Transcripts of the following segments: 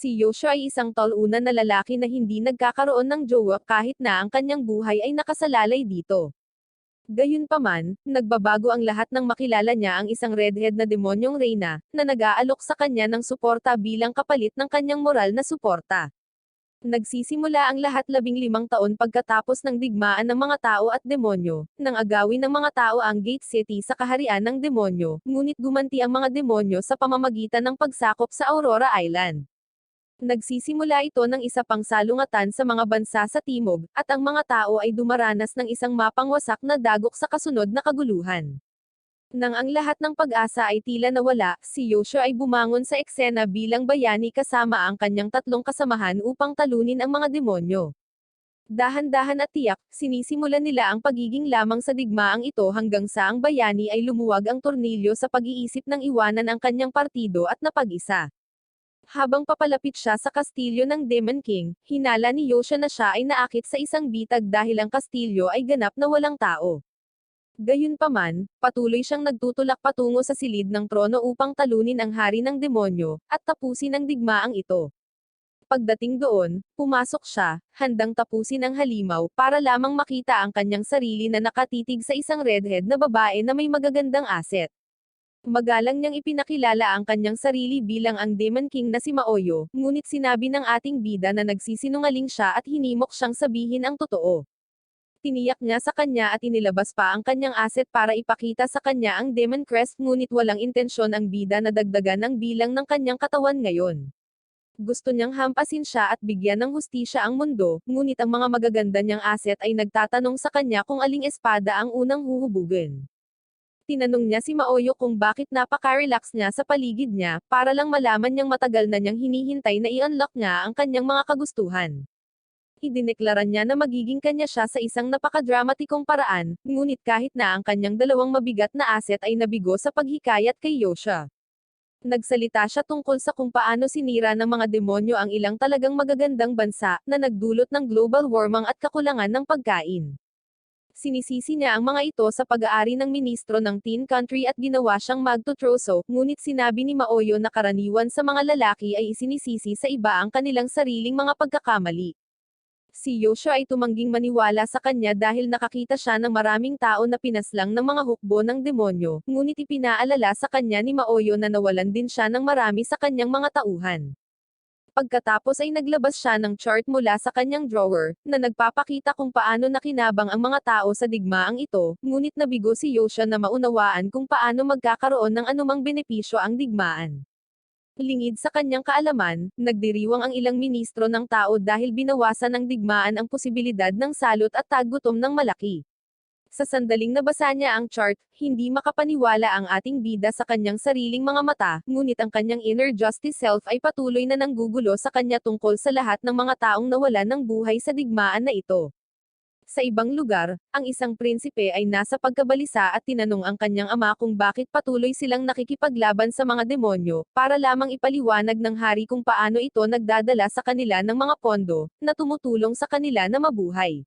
Si Yoshua ay isang talunan na lalaki na hindi nagkakaroon ng jowa kahit na ang kanyang buhay ay nakasalalay dito. Gayunpaman, nagbabago ang lahat nang makilala niya ang isang redhead na demonyong reyna, na nag-aalok sa kanya ng suporta bilang kapalit ng kanyang moral na suporta. Nagsisimula ang lahat 15 taon pagkatapos ng digmaan ng mga tao at demonyo, nang agawin ng mga tao ang Gate City sa kaharian ng demonyo, ngunit gumanti ang mga demonyo sa pamamagitan ng pagsakop sa Aurora Island. Nagsisimula ito ng isa pang salungatan sa mga bansa sa timog, at ang mga tao ay dumaranas ng isang mapangwasak na dagok sa kasunod na kaguluhan. Nang ang lahat ng pag-asa ay tila nawala, si Yoshua ay bumangon sa eksena bilang bayani kasama ang kanyang 3 kasamahan upang talunin ang mga demonyo. Dahan-dahan at tiyak, sinisimulan nila ang pagiging lamang sa digmaang ito hanggang sa ang bayani ay lumuwag ang tornilyo sa pag-iisip ng iwanan ang kanyang partido at napag-isa. Habang papalapit siya sa kastilyo ng Demon King, hinala ni Yoshua na siya ay naakit sa isang bitag dahil ang kastilyo ay ganap na walang tao. Gayunpaman, patuloy siyang nagtutulak patungo sa silid ng trono upang talunin ang hari ng demonyo, at tapusin ang digmaang ito. Pagdating doon, pumasok siya, handang tapusin ang halimaw, para lamang makita ang kanyang sarili na nakatitig sa isang redhead na babae na may magagandang aset. Magalang niyang ipinakilala ang kanyang sarili bilang ang Demon King na si Maoyo, ngunit sinabi ng ating bida na nagsisinungaling siya at hinimok siyang sabihin ang totoo. Tiniyak niya sa kanya at inilabas pa ang kanyang asset para ipakita sa kanya ang Demon Crest, ngunit walang intensyon ang bida na dagdagan ang bilang ng kanyang katawan ngayon. Gusto niyang hampasin siya at bigyan ng hustisya ang mundo, ngunit ang mga magaganda niyang asset ay nagtatanong sa kanya kung aling espada ang unang huhubugin. Tinanong niya si Maoyo kung bakit napaka-relax niya sa paligid niya, para lang malaman niyang matagal na niyang hinihintay na i-unlock niya ang kanyang mga kagustuhan. Idineklara niya na magiging kanya siya sa isang napakadramatikong paraan, ngunit kahit na ang kanyang 2 mabigat na asset ay nabigo sa paghikayat kay Yoshua. Nagsalita siya tungkol sa kung paano sinira ng mga demonyo ang ilang talagang magagandang bansa, na nagdulot ng global warming at kakulangan ng pagkain. Sinisisi niya ang mga ito sa pag-aari ng ministro ng Teen Country at ginawa siyang magtutroso, ngunit sinabi ni Maoyo na karaniwan sa mga lalaki ay isinisisi sa iba ang kanilang sariling mga pagkakamali. Si Yoshua ay tumangging maniwala sa kanya dahil nakakita siya ng maraming tao na pinaslang ng mga hukbo ng demonyo, ngunit ipinaalala sa kanya ni Maoyo na nawalan din siya ng marami sa kanyang mga tauhan. Pagkatapos ay naglabas siya ng chart mula sa kanyang drawer, na nagpapakita kung paano nakinabang ang mga tao sa digmaang ito, ngunit nabigo si Yoshua na maunawaan kung paano magkakaroon ng anumang benepisyo ang digmaan. Lingid sa kanyang kaalaman, nagdiriwang ang ilang ministro ng tao dahil binawasan ng digmaan ang posibilidad ng salot at taggutom ng malaki. Sa sandaling nabasa niya ang chart, hindi makapaniwala ang ating bida sa kanyang sariling mga mata, ngunit ang kanyang inner justice self ay patuloy na nanggugulo sa kanya tungkol sa lahat ng mga taong nawalan ng buhay sa digmaan na ito. Sa ibang lugar, ang isang prinsipe ay nasa pagkabalisa at tinanong ang kanyang ama kung bakit patuloy silang nakikipaglaban sa mga demonyo, para lamang ipaliwanag ng hari kung paano ito nagdadala sa kanila ng mga pondo, na tumutulong sa kanila na mabuhay.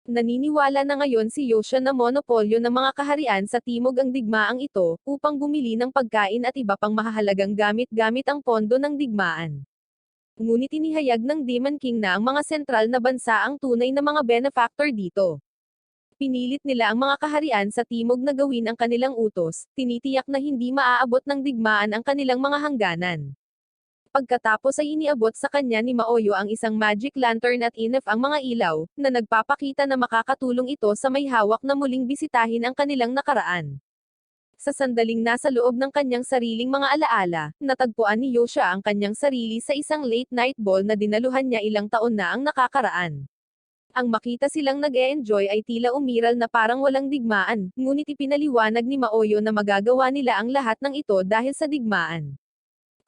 Naniniwala na ngayon si Yoshua na monopolyo ng mga kaharian sa timog ang digmaang ito, upang bumili ng pagkain at iba pang mahahalagang gamit-gamit ang pondo ng digmaan. Ngunit inihayag ng Demon King na ang mga sentral na bansa ang tunay na mga benefactor dito. Pinilit nila ang mga kaharian sa timog na gawin ang kanilang utos, tinitiyak na hindi maaabot ng digmaan ang kanilang mga hangganan. Pagkatapos ay iniabot sa kanya ni Maoyo ang isang magic lantern at inaf ang mga ilaw, na nagpapakita na makakatulong ito sa may hawak na muling bisitahin ang kanilang nakaraan. Sa sandaling nasa loob ng kanyang sariling mga alaala, natagpuan ni Yoshua ang kanyang sarili sa isang late-night ball na dinaluhan niya ilang taon na ang nakakaraan. Ang makita silang nag-e-enjoy ay tila umiral na parang walang digmaan, ngunit ipinaliwanag ni Maoyo na magagawa nila ang lahat ng ito dahil sa digmaan.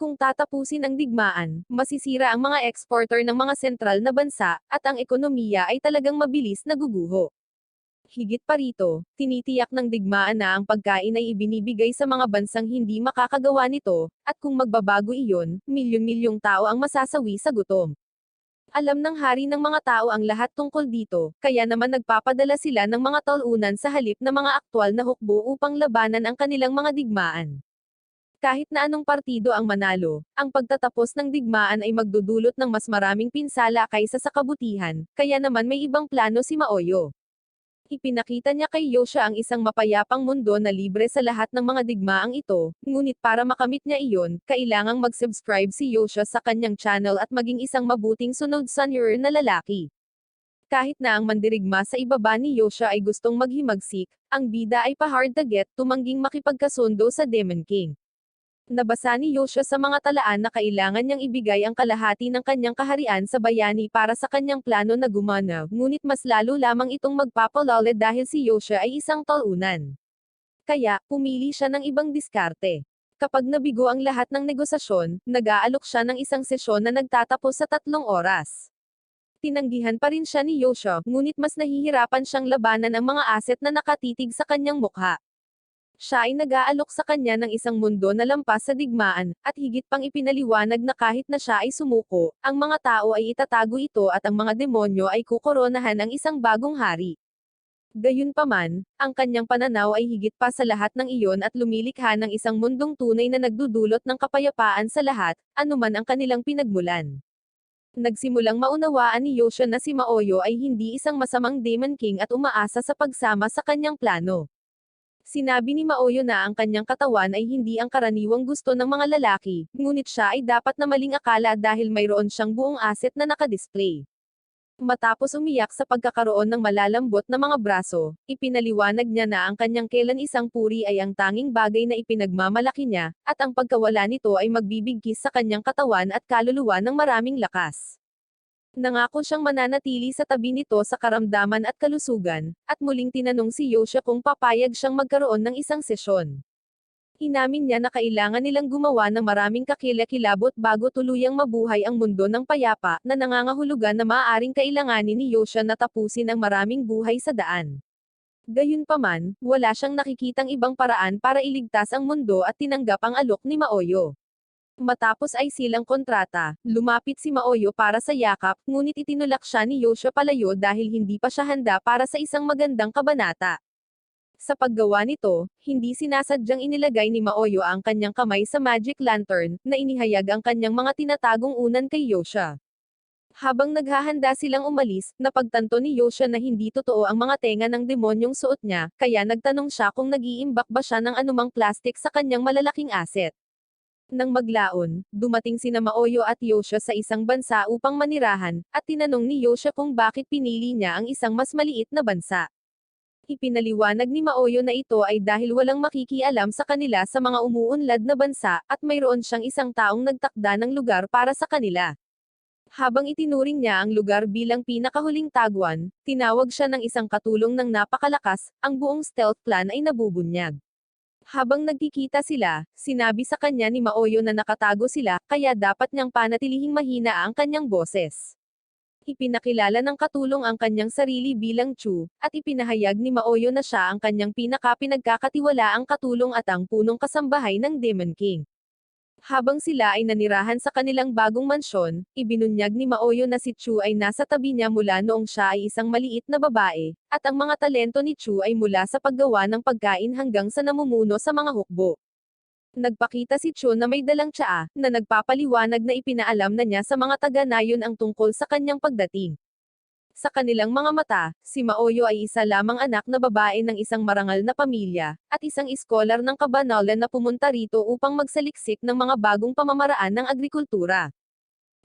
Kung tatapusin ang digmaan, masisira ang mga exporter ng mga sentral na bansa, at ang ekonomiya ay talagang mabilis na guguho. Higit pa rito, tinitiyak ng digmaan na ang pagkain ay ibinibigay sa mga bansang hindi makakagawa nito, at kung magbabago iyon, milyon-milyong tao ang masasawi sa gutom. Alam ng hari ng mga tao ang lahat tungkol dito, kaya naman nagpapadala sila ng mga talunan sa halip na mga aktwal na hukbo upang labanan ang kanilang mga digmaan. Kahit na anong partido ang manalo, ang pagtatapos ng digmaan ay magdudulot ng mas maraming pinsala kaysa sa kabutihan, kaya naman may ibang plano si Maoyo. Ipinakita niya kay Yosha ang isang mapayapang mundo na libre sa lahat ng mga digmaang ito, ngunit para makamit niya iyon, kailangang mag-subscribe si Yosha sa kanyang channel at maging isang mabuting sunod-sunyer na lalaki. Kahit na ang mandirigma sa ibaba ni Yosha ay gustong maghimagsik, ang bida ay pa-hard to get, tumangging makipagkasundo sa Demon King. Nabasa ni Yosha sa mga talaan na kailangan niyang ibigay ang kalahati ng kanyang kaharian sa bayani para sa kanyang plano na gumana, ngunit mas lalo lamang itong magpapalala dahil si Yosha ay isang talunan. Kaya, pumili siya ng ibang diskarte. Kapag nabigo ang lahat ng negosasyon, nag-aalok siya ng isang sesyon na nagtatapos sa 3 oras. Tinanggihan pa rin siya ni Yosha, ngunit mas nahihirapan siyang labanan ang mga aset na nakatitig sa kanyang mukha. Siya ay nag-aalok sa kanya ng isang mundo na lampas sa digmaan, at higit pang ipinaliwanag na kahit na siya ay sumuko, ang mga tao ay itatago ito at ang mga demonyo ay kukoronahan ng isang bagong hari. Gayunpaman, ang kanyang pananaw ay higit pa sa lahat ng iyon at lumilikha ng isang mundong tunay na nagdudulot ng kapayapaan sa lahat, anuman ang kanilang pinagmulan. Nagsimulang maunawaan ni Yosha na si Maoyo ay hindi isang masamang Demon King at umaasa sa pagsama sa kanyang plano. Sinabi ni Maoyo na ang kanyang katawan ay hindi ang karaniwang gusto ng mga lalaki, ngunit siya ay dapat na maling akala dahil mayroon siyang buong asset na nakadisplay. Matapos umiyak sa pagkakaroon ng malalambot na mga braso, ipinaliwanag niya na ang kanyang kailan isang puri ay ang tanging bagay na ipinagmamalaki niya, at ang pagkawala nito ay magbibigkis sa kanyang katawan at kaluluwa ng maraming lakas. Nangako siyang mananatili sa tabi nito sa karamdaman at kalusugan, at muling tinanong si Yosha kung papayag siyang magkaroon ng isang sesyon. Inamin niya na kailangan nilang gumawa ng maraming kakilakilabot bago tuluyang mabuhay ang mundo ng payapa, na nangangahulugan na maaaring kailanganin ni Yosha na tapusin ang maraming buhay sa daan. Gayunpaman, wala siyang nakikitang ibang paraan para iligtas ang mundo at tinanggap ang alok ni Maoyo. Matapos ay silang kontrata, lumapit si Maoyo para sa yakap, ngunit itinulak siya ni Yosha palayo dahil hindi pa siya handa para sa isang magandang kabanata. Sa paggawa nito, hindi sinasadyang inilagay ni Maoyo ang kanyang kamay sa magic lantern, na inihayag ang kanyang mga tinatagong unan kay Yosha. Habang naghahanda silang umalis, napagtanto ni Yosha na hindi totoo ang mga tenga ng demonyong suot niya, kaya nagtanong siya kung nag-iimbak ba siya ng anumang plastik sa kanyang malalaking asset. Nang maglaon, dumating sina Maoyo at Yosha sa isang bansa upang manirahan, at tinanong ni Yosha kung bakit pinili niya ang isang mas maliit na bansa. Ipinaliwanag ni Maoyo na ito ay dahil walang makikialam sa kanila sa mga umuunlad na bansa, at mayroon siyang isang taong nagtakda ng lugar para sa kanila. Habang itinuring niya ang lugar bilang pinakahuling tagwan, tinawag siya ng isang katulong ng napakalakas, ang buong stealth plan ay nabubunyag. Habang nagkikita sila, sinabi sa kanya ni Maoyo na nakatago sila, kaya dapat niyang panatilihing mahina ang kanyang boses. Ipinakilala ng katulong ang kanyang sarili bilang Chu, at ipinahayag ni Maoyo na siya ang kanyang pinagkakatiwalaang katulong at ang punong kasambahay ng Demon King. Habang sila ay nanirahan sa kanilang bagong mansyon, ibinunyag ni Maoyo na si Chu ay nasa tabi niya mula noong siya ay isang maliit na babae, at ang mga talento ni Chu ay mula sa paggawa ng pagkain hanggang sa namumuno sa mga hukbo. Nagpakita si Chu na may dalang tsaa, na nagpapaliwanag na ipinaalam na niya sa mga taga-nayon ang tungkol sa kanyang pagdating. Sa kanilang mga mata, si Maoyo ay isa lamang anak na babae ng isang marangal na pamilya, at isang iskolar ng kabanalan na pumunta rito upang magsaliksik ng mga bagong pamamaraan ng agrikultura.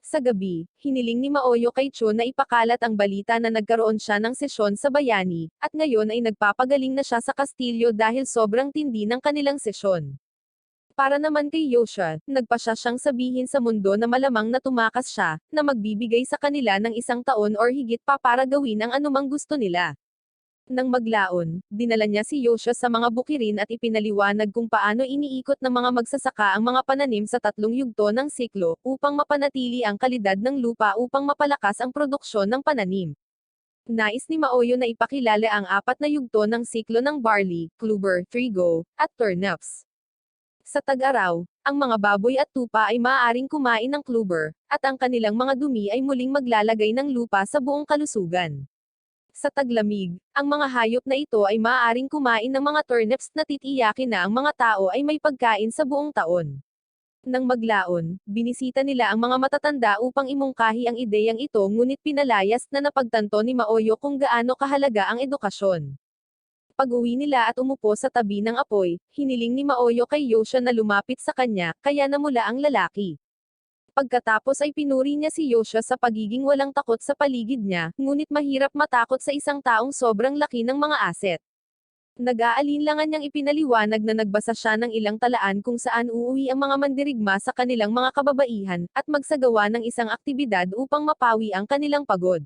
Sa gabi, hiniling ni Maoyo kay Chu na ipakalat ang balita na nagkaroon siya ng sesyon sa bayani, at ngayon ay nagpapagaling na siya sa kastilyo dahil sobrang tindi ng kanilang sesyon. Para naman kay Yosha, nagpa siya siyang sabihin sa mundo na malamang na tumakas siya, na magbibigay sa kanila ng 1 taon or higit pa para gawin ang anumang gusto nila. Nang maglaon, dinala niya si Yosha sa mga bukirin at ipinaliwanag kung paano iniikot ng mga magsasaka ang mga pananim sa 3 yugto ng siklo, upang mapanatili ang kalidad ng lupa upang mapalakas ang produksyon ng pananim. Nais ni Maoyo na ipakilala ang 4 na yugto ng siklo ng barley, clover, trigo, at turnips. Sa tag-araw, ang mga baboy at tupa ay maaaring kumain ng clover, at ang kanilang mga dumi ay muling maglalagay ng lupa sa buong kalusugan. Sa taglamig, ang mga hayop na ito ay maaaring kumain ng mga turnips na titiyakin na ang mga tao ay may pagkain sa buong taon. Nang maglaon, binisita nila ang mga matatanda upang imungkahi ang ideyang ito ngunit pinalayas na napagtanto ni Maoyo kung gaano kahalaga ang edukasyon. Pag-uwi nila at umupo sa tabi ng apoy, hiniling ni Maoyo kay Yosha na lumapit sa kanya, kaya namula ang lalaki. Pagkatapos ay pinuri niya si Yosha sa pagiging walang takot sa paligid niya, ngunit mahirap matakot sa isang taong sobrang laki ng mga aset. Nag-aalinlangan niyang ipinaliwanag na nagbasa siya ng ilang talaan kung saan uuwi ang mga mandirigma sa kanilang mga kababaihan, at magsagawa ng isang aktibidad upang mapawi ang kanilang pagod.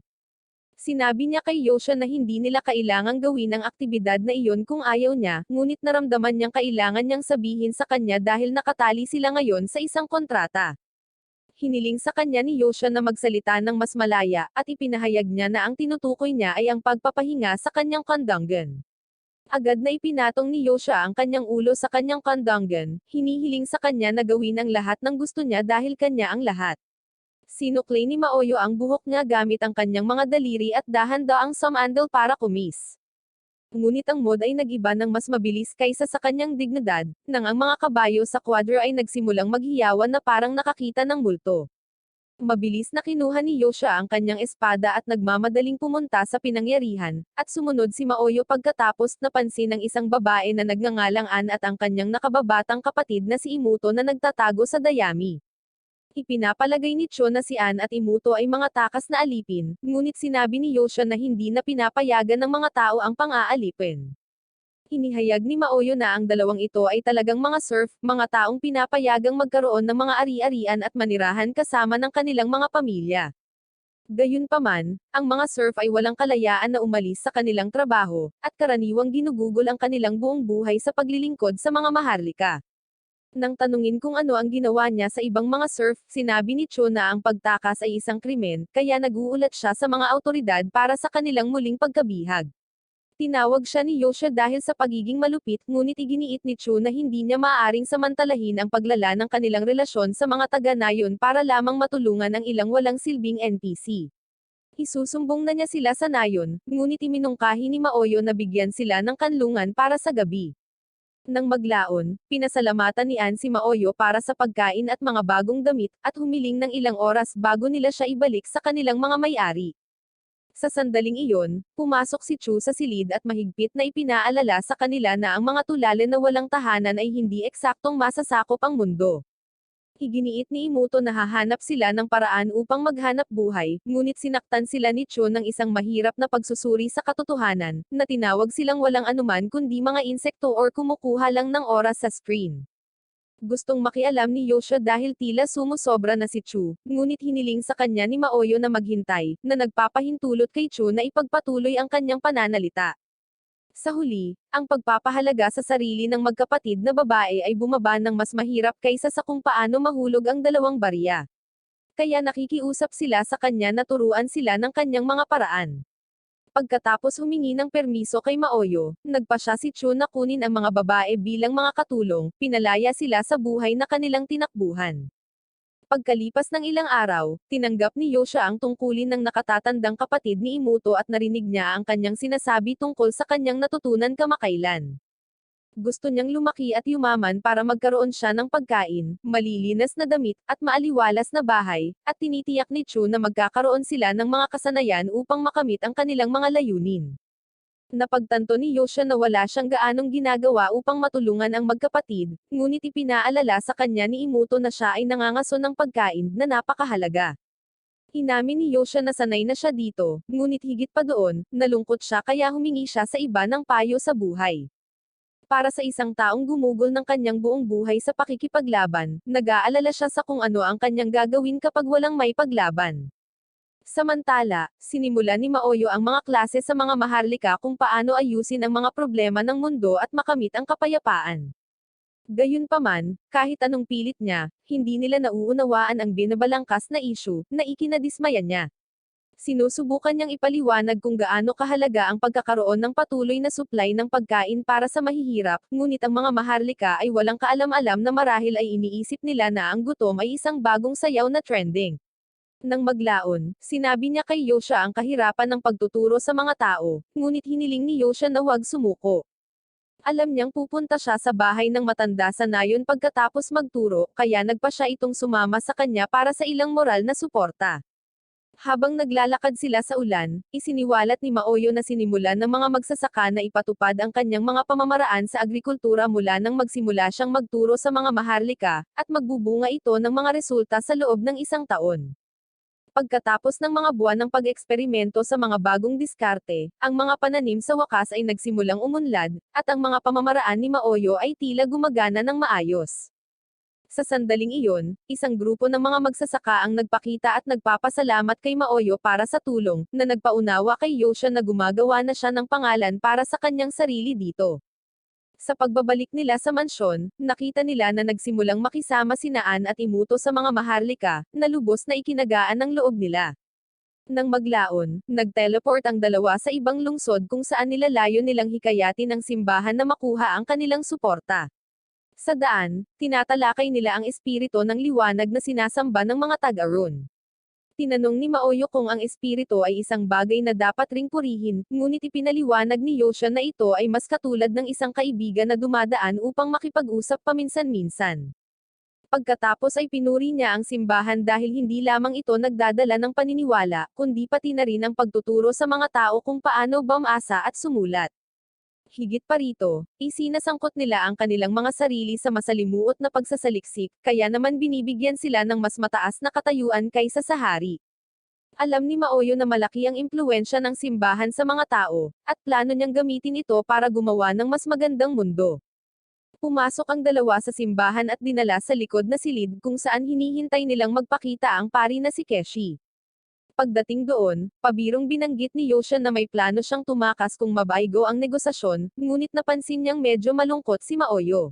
Sinabi niya kay Yosha na hindi nila kailangang gawin ang aktibidad na iyon kung ayaw niya, ngunit naramdaman niyang kailangan niyang sabihin sa kanya dahil nakatali sila ngayon sa isang kontrata. Hiniling sa kanya ni Yosha na magsalita ng mas malaya, at ipinahayag niya na ang tinutukoy niya ay ang pagpapahinga sa kanyang kandanggan. Agad na ipinatong ni Yosha ang kanyang ulo sa kanyang kandanggan, hinihiling sa kanya na gawin ang lahat ng gusto niya dahil kanya ang lahat. Sinuklay ni Maoyo ang buhok niya gamit ang kanyang mga daliri at dahan-daang sumandal para kumis. Ngunit ang mod ay nag-iba ng mas mabilis kaysa sa kanyang dignidad, nang ang mga kabayo sa kwadro ay nagsimulang maghiyawan na parang nakakita ng multo. Mabilis na kinuha ni Yosha ang kanyang espada at nagmamadaling pumunta sa pinangyarihan, at sumunod si Maoyo pagkatapos napansin ng isang babae na nagngangalang An at ang kanyang nakababatang kapatid na si Imuto na nagtatago sa dayami. Ipinapalagay ni Cho na si An at Imuto ay mga takas na alipin, ngunit sinabi ni Yosha na hindi na pinapayagan ng mga tao ang pang-aalipin. Inihayag ni Maoyo na ang dalawang ito ay talagang mga serf, mga taong pinapayagang magkaroon ng mga ari-arian at manirahan kasama ng kanilang mga pamilya. Gayunpaman, ang mga serf ay walang kalayaan na umalis sa kanilang trabaho, at karaniwang ginugugol ang kanilang buong buhay sa paglilingkod sa mga maharlika. Nang tanungin kung ano ang ginawa niya sa ibang mga serf, sinabi ni Cho na ang pagtakas ay isang krimen, kaya nag-uulat siya sa mga awtoridad para sa kanilang muling pagkabihag. Tinawag siya ni Yosha dahil sa pagiging malupit, ngunit iginiit ni Cho na hindi niya maaaring samantalahin ang paglala ng kanilang relasyon sa mga taga-nayon para lamang matulungan ang ilang walang silbing NPC. Isusumbong na niya sila sa nayon, ngunit iminungkahi ni Maoyo na bigyan sila ng kanlungan para sa gabi. Nang maglaon, pinasalamatan ni An si Maoyo para sa pagkain at mga bagong damit, at humiling ng ilang oras bago nila siya ibalik sa kanilang mga may-ari. Sa sandaling iyon, pumasok si Chu sa silid at mahigpit na ipinaalala sa kanila na ang mga tulale na walang tahanan ay hindi eksaktong masasakop ang mundo. Iginiit ni Imuto na hahanap sila ng paraan upang maghanap buhay, ngunit sinaktan sila ni Cho ng isang mahirap na pagsusuri sa katotohanan, na tinawag silang walang anuman kundi mga insekto or kumukuha lang ng oras sa screen. Gustong makialam ni Yosha dahil tila sumusobra na si Chu, ngunit hiniling sa kanya ni Maoyo na maghintay, na nagpapahintulot kay Chu na ipagpatuloy ang kanyang pananalita. Sa huli, ang pagpapahalaga sa sarili ng magkapatid na babae ay bumaba ng mas mahirap kaysa sa kung paano mahulog ang dalawang barya. Kaya nakikiusap sila sa kanya na turuan sila ng kanyang mga paraan. Pagkatapos humingi ng permiso kay Maoyo, nagpa siya si Chu na kunin ang mga babae bilang mga katulong, pinalaya sila sa buhay na kanilang tinakbuhan. Pagkalipas ng ilang araw, tinanggap ni Yosha ang tungkulin ng nakatatandang kapatid ni Imuto at narinig niya ang kanyang sinasabi tungkol sa kanyang natutunan kamakailan. Gusto niyang lumaki at yumaman para magkaroon siya ng pagkain, malilinas na damit, at maaliwalas na bahay, at tinitiyak ni Chu na magkakaroon sila ng mga kasanayan upang makamit ang kanilang mga layunin. Napagtanto ni Yosha na wala siyang gaanong ginagawa upang matulungan ang magkapatid, ngunit ipinaalala sa kanya ni Imuto na siya ay nangangaso ng pagkain na napakahalaga. Inamin ni Yosha na sanay na siya dito, ngunit higit pa doon, nalungkot siya kaya humingi siya sa iba ng payo sa buhay. Para sa isang taong gumugol ng kanyang buong buhay sa pakikipaglaban, nag-aalala siya sa kung ano ang kanyang gagawin kapag walang may paglaban. Samantala, sinimula ni Maoyo ang mga klase sa mga maharlika kung paano ayusin ang mga problema ng mundo at makamit ang kapayapaan. Gayunpaman, kahit anong pilit niya, hindi nila nauunawaan ang binabalangkas na issue na ikinadismaya niya. Sinusubukan niyang ipaliwanag kung gaano kahalaga ang pagkakaroon ng patuloy na supply ng pagkain para sa mahihirap, ngunit ang mga maharlika ay walang kaalam-alam na marahil ay iniisip nila na ang gutom ay isang bagong sayaw na trending. Nang maglaon, sinabi niya kay Yosha ang kahirapan ng pagtuturo sa mga tao, ngunit hiniling ni Yosha na huwag sumuko. Alam niyang pupunta siya sa bahay ng matanda sa nayon pagkatapos magturo, kaya nagpa siya itong sumama sa kanya para sa ilang moral na suporta. Habang naglalakad sila sa ulan, isiniwalat ni Maoyo na sinimulan ng mga magsasaka na ipatupad ang kanyang mga pamamaraan sa agrikultura mula nang magsimula siyang magturo sa mga maharlika, at magbubunga ito ng mga resulta sa loob ng isang taon. Pagkatapos ng mga buwan ng pag-eksperimento sa mga bagong diskarte, ang mga pananim sa wakas ay nagsimulang umunlad, at ang mga pamamaraan ni Maoyo ay tila gumagana ng maayos. Sa sandaling iyon, isang grupo ng mga magsasaka ang nagpakita at nagpapasalamat kay Maoyo para sa tulong, na nagpaunawa kay Yosha na gumagawa na siya ng pangalan para sa kanyang sarili dito. Sa pagbabalik nila sa mansyon, nakita nila na nagsimulang makisama si Naan at Imuto sa mga maharlika, na lubos na ikinagaan ng loob nila. Nang maglaon, nag-teleport ang dalawa sa ibang lungsod kung saan nilalayo nilang hikayatin ang simbahan na makuha ang kanilang suporta. Sa daan, tinatalakay nila ang espiritu ng liwanag na sinasamba ng mga taga-Rune. Tinanong ni Maoyo kung ang espiritu ay isang bagay na dapat ring purihin, ngunit ipinaliwanag ni Yosha na ito ay mas katulad ng isang kaibigan na dumadaan upang makipag-usap paminsan-minsan. Pagkatapos ay pinuri niya ang simbahan dahil hindi lamang ito nagdadala ng paniniwala, kundi pati na rin ang pagtuturo sa mga tao kung paano bumasa at sumulat. Higit pa rito, isinasangkot nila ang kanilang mga sarili sa masalimuot na pagsasaliksik, kaya naman binibigyan sila ng mas mataas na katayuan kaysa sa hari. Alam ni Maoyo na malaki ang impluwensya ng simbahan sa mga tao, at plano niyang gamitin ito para gumawa ng mas magandang mundo. Pumasok ang dalawa sa simbahan at dinala sa likod na silid kung saan hinihintay nilang magpakita ang pari na si Keshi. Pagdating doon, pabirong binanggit ni Yosha na may plano siyang tumakas kung mabaigo ang negosasyon, ngunit napansin niyang medyo malungkot si Maoyo.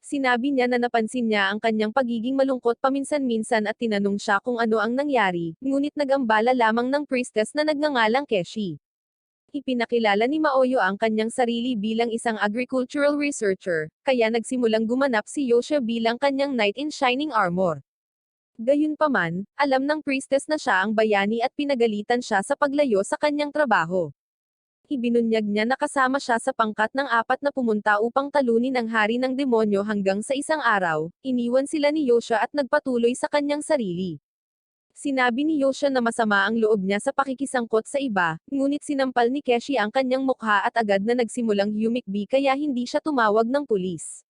Sinabi niya na napansin niya ang kanyang pagiging malungkot paminsan-minsan at tinanong siya kung ano ang nangyari, ngunit nagambala lamang ng priestess na nagngangalang Keshi. Ipinakilala ni Maoyo ang kanyang sarili bilang isang agricultural researcher, kaya nagsimulang gumanap si Yosha bilang kanyang knight in shining armor. Gayunpaman, alam ng priestess na siya ang bayani at pinagalitan siya sa paglayo sa kanyang trabaho. Ibinunyag niya na kasama siya sa pangkat ng 4 na pumunta upang talunin ang hari ng demonyo hanggang sa isang araw, iniwan sila ni Yosha at nagpatuloy sa kanyang sarili. Sinabi ni Yosha na masama ang loob niya sa pakikisangkot sa iba, ngunit sinampal ni Keshi ang kanyang mukha at agad na nagsimulang humikbi kaya hindi siya tumawag ng pulis.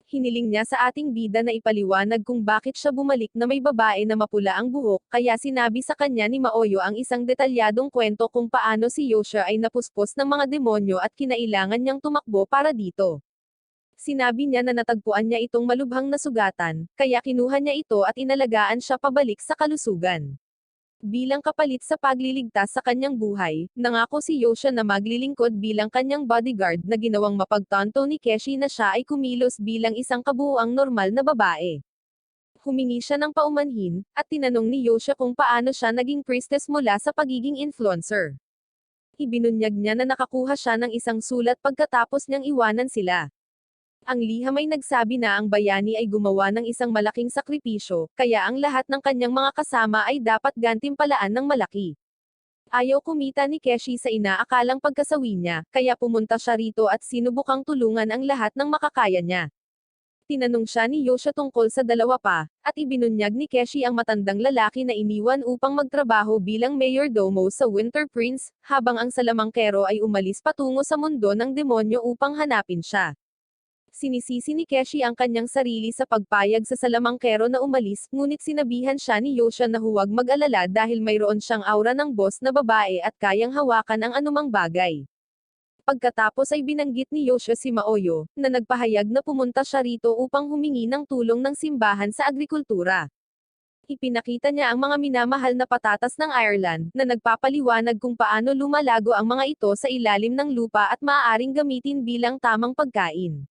Hiniling niya sa ating bida na ipaliwanag kung bakit siya bumalik na may babae na mapula ang buhok, kaya sinabi sa kanya ni Maoyo ang isang detalyadong kwento kung paano si Yosha ay napuspos ng mga demonyo at kinailangan niyang tumakbo para dito. Sinabi niya na natagpuan niya itong malubhang na sugatan, kaya kinuha niya ito at inalagaan siya pabalik sa kalusugan. Bilang kapalit sa pagliligtas sa kanyang buhay, nangako si Yosha na maglilingkod bilang kanyang bodyguard na ginawang mapagtanto ni Keshi na siya ay kumilos bilang isang kabuuang normal na babae. Humingi siya ng paumanhin, at tinanong ni Yosha kung paano siya naging priestess mula sa pagiging influencer. Ibinunyag niya na nakakuha siya ng isang sulat pagkatapos niyang iwanan sila. Ang liham ay nagsabi na ang bayani ay gumawa ng isang malaking sakripisyo, kaya ang lahat ng kanyang mga kasama ay dapat gantimpalaan ng malaki. Ayaw kumita ni Keshi sa inaakalang pagkasawi niya, kaya pumunta siya rito at sinubukang tulungan ang lahat ng makakaya niya. Tinanong siya ni Yosha tungkol sa dalawa pa, at ibinunyag ni Keshi ang matandang lalaki na iniwan upang magtrabaho bilang mayordomo sa Winter Prince, habang ang salamangkero ay umalis patungo sa mundo ng demonyo upang hanapin siya. Sinisisi ni Keshi ang kanyang sarili sa pagpayag sa salamangkero na umalis, ngunit sinabihan siya ni Yosha na huwag mag-alala dahil mayroon siyang aura ng boss na babae at kayang hawakan ang anumang bagay. Pagkatapos ay binanggit ni Yosha si Maoyo, na nagpahayag na pumunta siya rito upang humingi ng tulong ng simbahan sa agrikultura. Ipinakita niya ang mga minamahal na patatas ng Ireland, na nagpapaliwanag kung paano lumalago ang mga ito sa ilalim ng lupa at maaaring gamitin bilang tamang pagkain.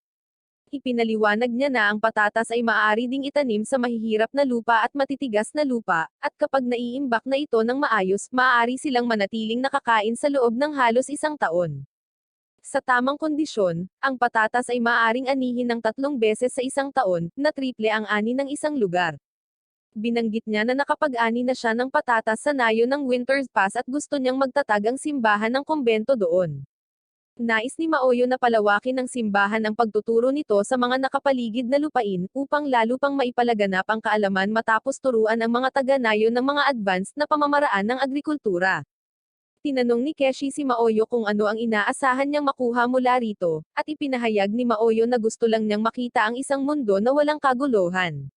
Ipinaliwanag niya na ang patatas ay maaari ding itanim sa mahihirap na lupa at matitigas na lupa, at kapag naiimbak na ito ng maayos, maaari silang manatiling nakakain sa loob ng halos isang taon. Sa tamang kondisyon, ang patatas ay maaaring anihin ng 3 beses sa isang taon, na triple ang ani ng isang lugar. Binanggit niya na nakapag-ani na siya ng patatas sa nayo ng Winter's Pass at gusto niyang magtatag ang simbahan ng kumbento doon. Nais ni Maoyo na palawakin ng simbahan ang pagtuturo nito sa mga nakapaligid na lupain, upang lalo pang maipalaganap ang kaalaman matapos turuan ang mga taga-nayo ng mga advanced na pamamaraan ng agrikultura. Tinanong ni Keshi si Maoyo kung ano ang inaasahan niyang makuha mula rito, at ipinahayag ni Maoyo na gusto lang niyang makita ang isang mundo na walang kaguluhan.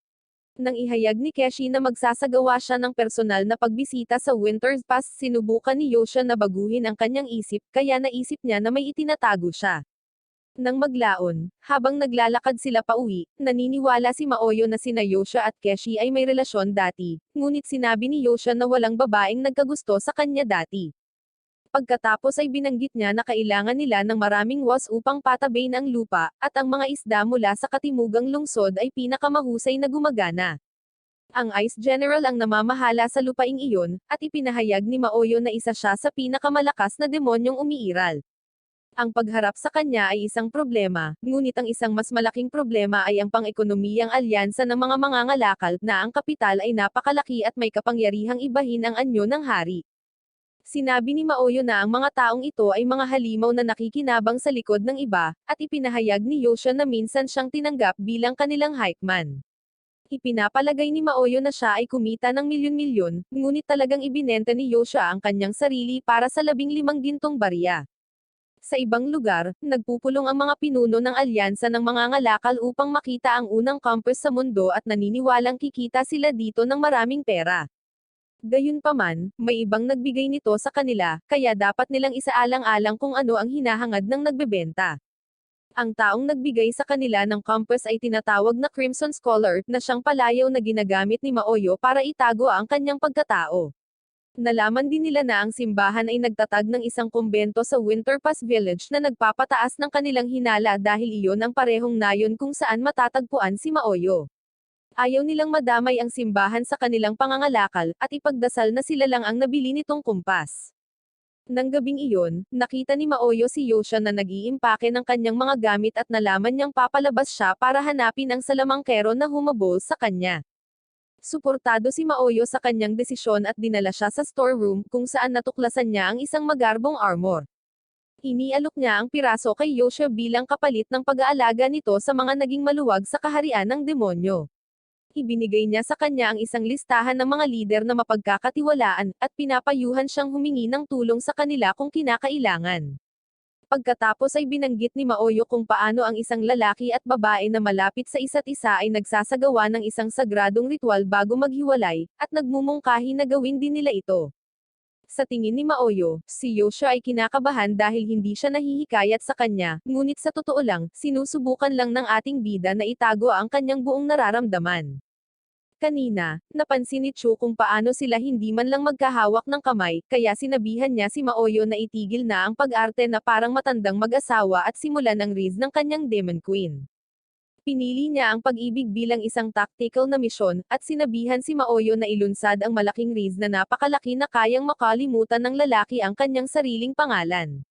Nang ihayag ni Keshi na magsasagawa siya ng personal na pagbisita sa Winter's Pass, sinubukan ni Yoshia na baguhin ang kanyang isip, kaya naisip niya na may itinatago siya. Nang maglaon, habang naglalakad sila pauwi, naniniwala si Maoyo na sina Yoshia at Keshi ay may relasyon dati, ngunit sinabi ni Yoshia na walang babaeng nagkagusto sa kanya dati. Pagkatapos ay binanggit niya na kailangan nila ng maraming was upang patabayin ang lupa, at ang mga isda mula sa katimugang lungsod ay pinakamahusay na gumagana. Ang Ice General ang namamahala sa lupaing iyon, at ipinahayag ni Maoyo na isa siya sa pinakamalakas na demonyong umiiral. Ang pagharap sa kanya ay isang problema, ngunit ang isang mas malaking problema ay ang pang-ekonomiyang alyansa ng mga mangangalakal, na ang kapital ay napakalaki at may kapangyarihang ibahin ang anyo ng hari. Sinabi ni Maoyo na ang mga taong ito ay mga halimaw na nakikinabang sa likod ng iba, at ipinahayag ni Yoshia na minsan siyang tinanggap bilang kanilang hikeman. Ipinapalagay ni Maoyo na siya ay kumita ng milyon-milyon, ngunit talagang ibinenta ni Yoshia ang kanyang sarili para sa 15 gintong barya. Sa ibang lugar, nagpupulong ang mga pinuno ng alyansa ng mga ngalakal upang makita ang unang campus sa mundo at naniniwalang kikita sila dito ng maraming pera. Gayunpaman, may ibang nagbigay nito sa kanila, kaya dapat nilang isaalang-alang kung ano ang hinahangad ng nagbebenta. Ang taong nagbigay sa kanila ng compass ay tinatawag na Crimson Scholar, na siyang palayaw na ginagamit ni Maoyo para itago ang kanyang pagkatao. Nalaman din nila na ang simbahan ay nagtatag ng isang kumbento sa Winter Pass Village na nagpapataas ng kanilang hinala dahil iyon ang parehong nayon kung saan matatagpuan si Maoyo. Ayaw nilang madamay ang simbahan sa kanilang pangangalakal, at ipagdasal na sila lang ang nabili nitong kumpas. Nang gabing iyon, nakita ni Maoyo si Yoshia na nag-iimpake ng kanyang mga gamit at nalaman niyang papalabas siya para hanapin ang salamangkero na humabol sa kanya. Suportado si Maoyo sa kanyang desisyon at dinala siya sa storeroom, kung saan natuklasan niya ang isang magarbong armor. Inialok niya ang piraso kay Yoshia bilang kapalit ng pag-aalaga nito sa mga naging maluwag sa kaharian ng demonyo. Ibinigay niya sa kanya ang isang listahan ng mga lider na mapagkakatiwalaan, at pinapayuhan siyang humingi ng tulong sa kanila kung kinakailangan. Pagkatapos ay binanggit ni Maoyo kung paano ang isang lalaki at babae na malapit sa isa't isa ay nagsasagawa ng isang sagradong ritual bago maghiwalay, at nagmumungkahi na gawin din nila ito. Sa tingin ni Maoyo, si Yoshia ay kinakabahan dahil hindi siya nahihikayat sa kanya, ngunit sa totoo lang, sinusubukan lang ng ating bida na itago ang kanyang buong nararamdaman. Kanina, napansin ni Chu kung paano sila hindi man lang magkahawak ng kamay, kaya sinabihan niya si Maoyo na itigil na ang pag-arte na parang matandang mag-asawa at simulan ang riz ng kanyang Demon Queen. Pinili niya ang pag-ibig bilang isang tactical na misyon, at sinabihan si Maoyo na ilunsad ang malaking riz na napakalaki na kayang makalimutan ng lalaki ang kanyang sariling pangalan.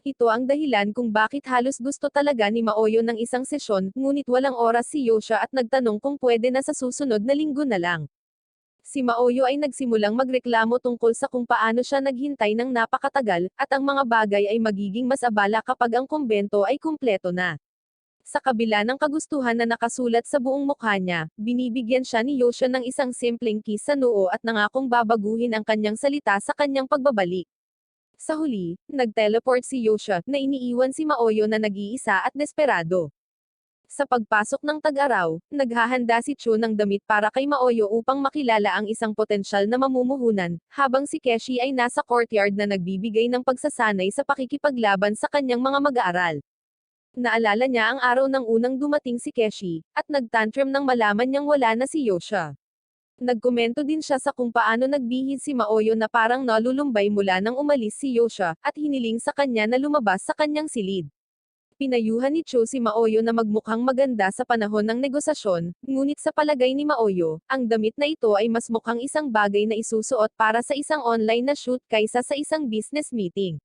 Ito ang dahilan kung bakit halos gusto talaga ni Maoyo ng isang sesyon, ngunit walang oras si Yoshia at nagtanong kung pwede na sa susunod na linggo na lang. Si Maoyo ay nagsimulang magreklamo tungkol sa kung paano siya naghintay ng napakatagal, at ang mga bagay ay magiging mas abala kapag ang kumbento ay kumpleto na. Sa kabila ng kagustuhan na nakasulat sa buong mukha niya, binibigyan siya ni Yoshia ng isang simpleng kiss sa noo at nangakong babaguhin ang kanyang salita sa kanyang pagbabalik. Sa huli, nag-teleport si Yoshia, na iniiwan si Maoyo na nag-iisa at desperado. Sa pagpasok ng tag-araw, naghahanda si Chu ng damit para kay Maoyo upang makilala ang isang potensyal na mamumuhunan, habang si Keshi ay nasa courtyard na nagbibigay ng pagsasanay sa pakikipaglaban sa kanyang mga mag-aaral. Naalala niya ang araw ng unang dumating si Keshi, at nagtantrum nang malaman niyang wala na si Yoshia. Nagkomento din siya sa kung paano nagbihis si Maoyo na parang nalulumbay mula nang umalis si Yoshia, at hiniling sa kanya na lumabas sa kanyang silid. Pinayuhan ni Chu si Maoyo na magmukhang maganda sa panahon ng negosasyon, ngunit sa palagay ni Maoyo, ang damit na ito ay mas mukhang isang bagay na isusuot para sa isang online na shoot kaysa sa isang business meeting.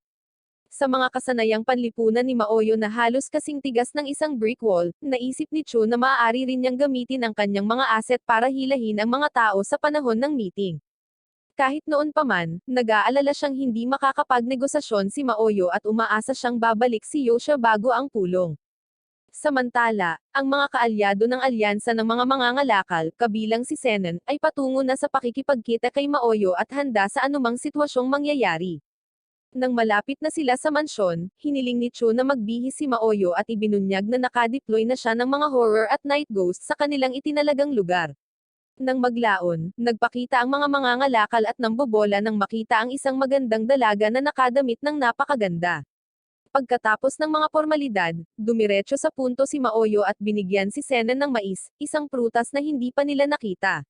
Sa mga kasanayang panlipunan ni Maoyo na halos kasing tigas ng isang brick wall, naisip ni Chu na maaari rin niyang gamitin ang kanyang mga asset para hilahin ang mga tao sa panahon ng meeting. Kahit noon pa man, nag-aalala siyang hindi makakapagnegosasyon si Maoyo at umaasa siyang babalik si Yoshia bago ang pulong. Samantala, ang mga kaalyado ng alyansa ng mga mangangalakal, kabilang si Senan, ay patungo na sa pakikipagkita kay Maoyo at handa sa anumang sitwasyong mangyayari. Nang malapit na sila sa mansyon, hiniling ni Chu na magbihis si Maoyo at ibinunyag na nakadeploy na siya ng mga horror at night ghost sa kanilang itinalagang lugar. Nang maglaon, nagpakita ang mga mangangalakal at nambobola nang makita ang isang magandang dalaga na nakadamit ng napakaganda. Pagkatapos ng mga formalidad, dumiretso sa punto si Maoyo at binigyan si Senan ng mais, isang prutas na hindi pa nila nakita.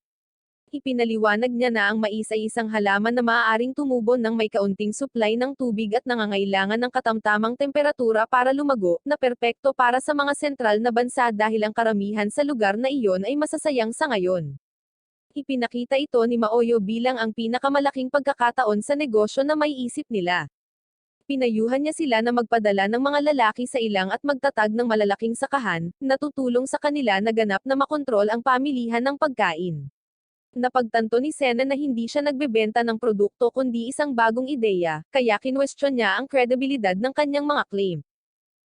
Ipinaliwanag niya na ang mais ay isang halaman na maaaring tumubo ng may kaunting supply ng tubig at nangangailangan ng katamtamang temperatura para lumago, na perpekto para sa mga sentral na bansa dahil ang karamihan sa lugar na iyon ay masasayang sa ngayon. Ipinakita ito ni Maoyo bilang ang pinakamalaking pagkakataon sa negosyo na may isip nila. Pinayuhan niya sila na magpadala ng mga lalaki sa ilang at magtatag ng malalaking sakahan, na tutulong sa kanila na ganap na makontrol ang pamilihan ng pagkain. Napagtanto ni Senan na hindi siya nagbebenta ng produkto kundi isang bagong ideya, kaya kinwestiyon niya ang kredibilidad ng kanyang mga claim.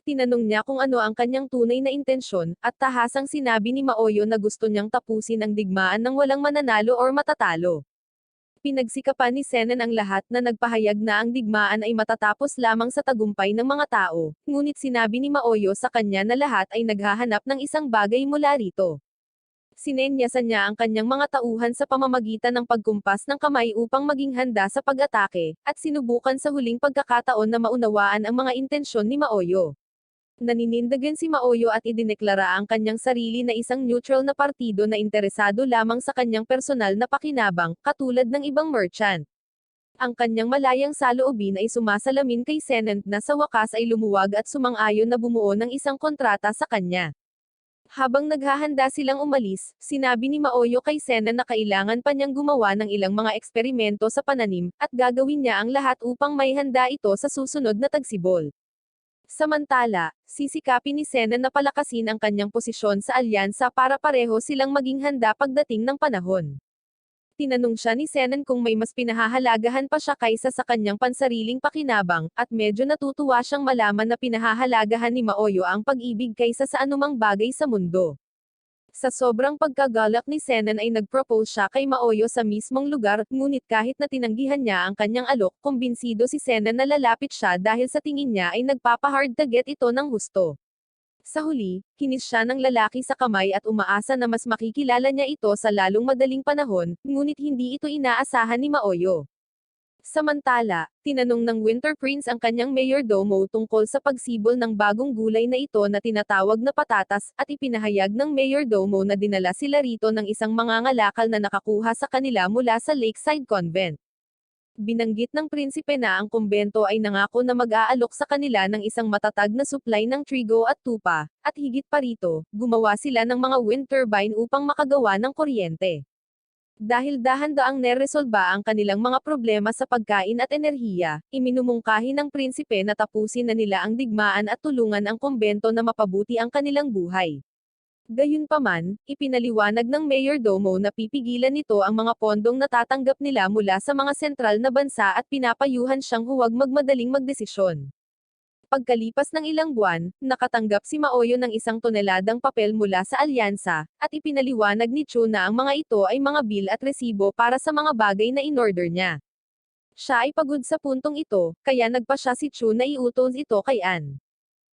Tinanong niya kung ano ang kanyang tunay na intensyon, at tahasang sinabi ni Maoyo na gusto niyang tapusin ang digmaan ng walang mananalo or matatalo. Pinagsikapan ni Senan ang lahat na nagpahayag na ang digmaan ay matatapos lamang sa tagumpay ng mga tao, ngunit sinabi ni Maoyo sa kanya na lahat ay naghahanap ng isang bagay mula rito. Sinenyasan niya ang kanyang mga tauhan sa pamamagitan ng pagkumpas ng kamay upang maging handa sa pag-atake, at sinubukan sa huling pagkakataon na maunawaan ang mga intensyon ni Maoyo. Naninindigan si Maoyo at idineklara ang kanyang sarili na isang neutral na partido na interesado lamang sa kanyang personal na pakinabang, katulad ng ibang merchant. Ang kanyang malayang saloobin ay sumasalamin kay Senan na sa wakas ay lumuwag at sumang-ayon na bumuo ng isang kontrata sa kanya. Habang naghahanda silang umalis, sinabi ni Maoyo kay Senan na kailangan pa niyang gumawa ng ilang mga eksperimento sa pananim, at gagawin niya ang lahat upang may handa ito sa susunod na tagsibol. Samantala, sisikapin ni Senan na palakasin ang kanyang posisyon sa alyansa para pareho silang maging handa pagdating ng panahon. Tinanong siya ni Senan kung may mas pinahahalagahan pa siya kaysa sa kanyang pansariling pakinabang, at medyo natutuwa siyang malaman na pinahahalagahan ni Maoyo ang pag-ibig kaysa sa anumang bagay sa mundo. Sa sobrang pagkagalak ni Senan ay nag-propose siya kay Maoyo sa mismong lugar, ngunit kahit na tinanggihan niya ang kanyang alok, kumbinsido si Senan na lalapit siya dahil sa tingin niya ay nagpapahard to get ito ng husto. Sa huli, kinis siya ng lalaki sa kamay at umaasa na mas makikilala niya ito sa lalong madaling panahon, ngunit hindi ito inaasahan ni Maoyo. Samantala, tinanong ng Winter Prince ang kanyang mayordomo tungkol sa pagsibol ng bagong gulay na ito na tinatawag na patatas, at ipinahayag ng mayordomo na dinala sila rito ng isang mangangalakal na nakakuha sa kanila mula sa Lakeside Convent. Binanggit ng prinsipe na ang kumbento ay nangako na mag-aalok sa kanila ng isang matatag na supply ng trigo at tupa, at higit pa rito, gumawa sila ng mga wind turbine upang makagawa ng kuryente. Dahil dahan-daang neresolba ang kanilang mga problema sa pagkain at enerhiya, iminumungkahi ng prinsipe na tapusin na nila ang digmaan at tulungan ang kumbento na mapabuti ang kanilang buhay. Gayunpaman, ipinaliwanag ng mayordomo na pipigilan nito ang mga pondong natatanggap nila mula sa mga sentral na bansa at pinapayuhan siyang huwag magmadaling magdesisyon. Pagkalipas ng ilang buwan, nakatanggap si Maoyo ng 1 toneladang papel mula sa alyansa, at ipinaliwanag ni Chu na ang mga ito ay mga bill at resibo para sa mga bagay na inorder niya. Siya ay pagod sa puntong ito, kaya nagpa siya si Chu na iutos ito kay Anne.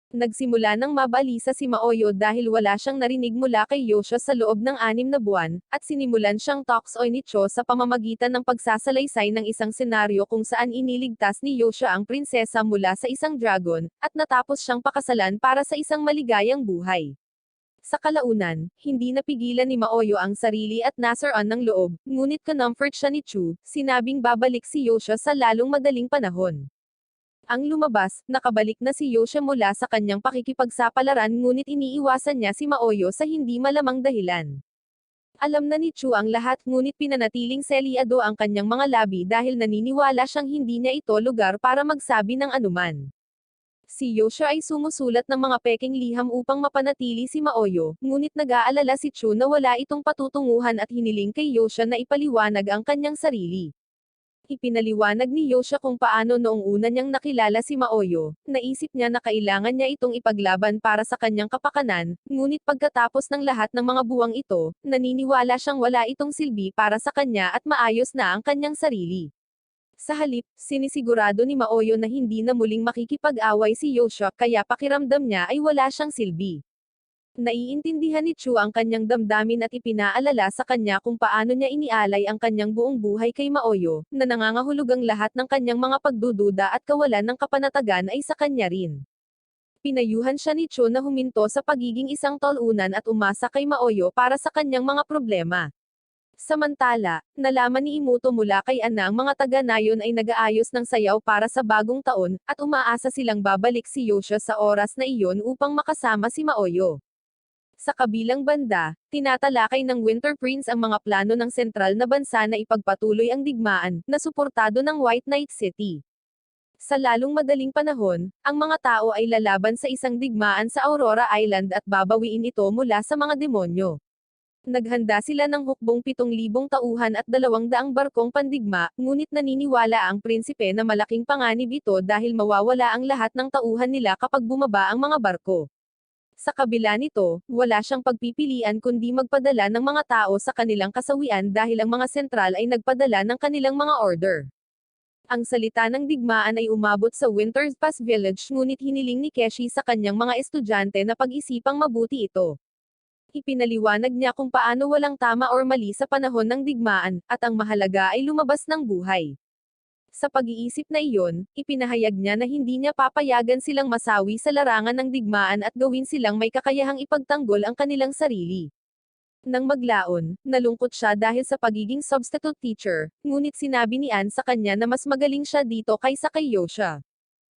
Nagsimula ng mabalisa si Maoyo dahil wala siyang narinig mula kay Yoshia sa loob ng 6 na buwan, at sinimulan siyang talks-oy ni Cho sa pamamagitan ng pagsasalaysay ng isang senaryo kung saan iniligtas ni Yoshia ang prinsesa mula sa isang dragon, at natapos siyang pakasalan para sa isang maligayang buhay. Sa kalaunan, hindi napigilan ni Maoyo ang sarili at nasaran ng loob, ngunit kinumfort siya ni Chu, sinabing babalik si Yoshia sa lalong madaling panahon. Ang lumabas, nakabalik na si Yoshia mula sa kanyang pakikipagsapalaran ngunit iniiwasan niya si Maoyo sa hindi malamang dahilan. Alam na ni Chu ang lahat ngunit pinanatiling selyado ang kanyang mga labi dahil naniniwala siyang hindi niya ito lugar para magsabi ng anuman. Si Yoshua ay sumusulat ng mga peking liham upang mapanatili si Maoyo, ngunit nag-aalala si Chu na wala itong patutunguhan at hiniling kay Yoshua na ipaliwanag ang kanyang sarili. Ipinaliwanag ni Yoshua kung paano noong una niyang nakilala si Maoyo, naisip niya na kailangan niya itong ipaglaban para sa kanyang kapakanan, ngunit pagkatapos ng lahat ng mga buwang ito, naniniwala siyang wala itong silbi para sa kanya at maayos na ang kanyang sarili. Sa halip, sinisigurado ni Maoyo na hindi na muling makikipag-away si Yoshua kaya pakiramdam niya ay wala siyang silbi. Naiintindihan ni Chu ang kanyang damdamin at ipinaalala sa kanya kung paano niya inialay ang kanyang buong buhay kay Maoyo, na nangangahulugang lahat ng kanyang mga pagdududa at kawalan ng kapanatagan ay sa kanya rin. Pinayuhan siya ni Chu na huminto sa pagiging isang tol-unan at umasa kay Maoyo para sa kanyang mga problema. Samantala, nalaman ni Imuto mula kay Ana ang mga taga-nayon ay nag-aayos ng sayaw para sa bagong taon, at umaasa silang babalik si Yoshua sa oras na iyon upang makasama si Maoyo. Sa kabilang banda, tinatalakay ng Winter Prince ang mga plano ng sentral na bansa na ipagpatuloy ang digmaan, na suportado ng White Knight City. Sa lalong madaling panahon, ang mga tao ay lalaban sa isang digmaan sa Aurora Island at babawiin ito mula sa mga demonyo. Naghanda sila ng hukbong 7,000 tauhan at 200 barkong pandigma, ngunit naniniwala ang prinsipe na malaking panganib ito dahil mawawala ang lahat ng tauhan nila kapag bumaba ang mga barko. Sa kabila nito, wala siyang pagpipilian kundi magpadala ng mga tao sa kanilang kasawian dahil ang mga sentral ay nagpadala ng kanilang mga order. Ang salita ng digmaan ay umabot sa Winter's Pass Village ngunit hiniling ni Keshi sa kanyang mga estudyante na pag-isipang mabuti ito. Ipinaliwanag niya kung paano walang tama or mali sa panahon ng digmaan, at ang mahalaga ay lumabas ng buhay. Sa pag-iisip na iyon, ipinahayag niya na hindi niya papayagan silang masawi sa larangan ng digmaan at gawin silang may kakayahang ipagtanggol ang kanilang sarili. Nang maglaon, nalungkot siya dahil sa pagiging substitute teacher, ngunit sinabi ni Anne sa kanya na mas magaling siya dito kaysa kay Yoshua.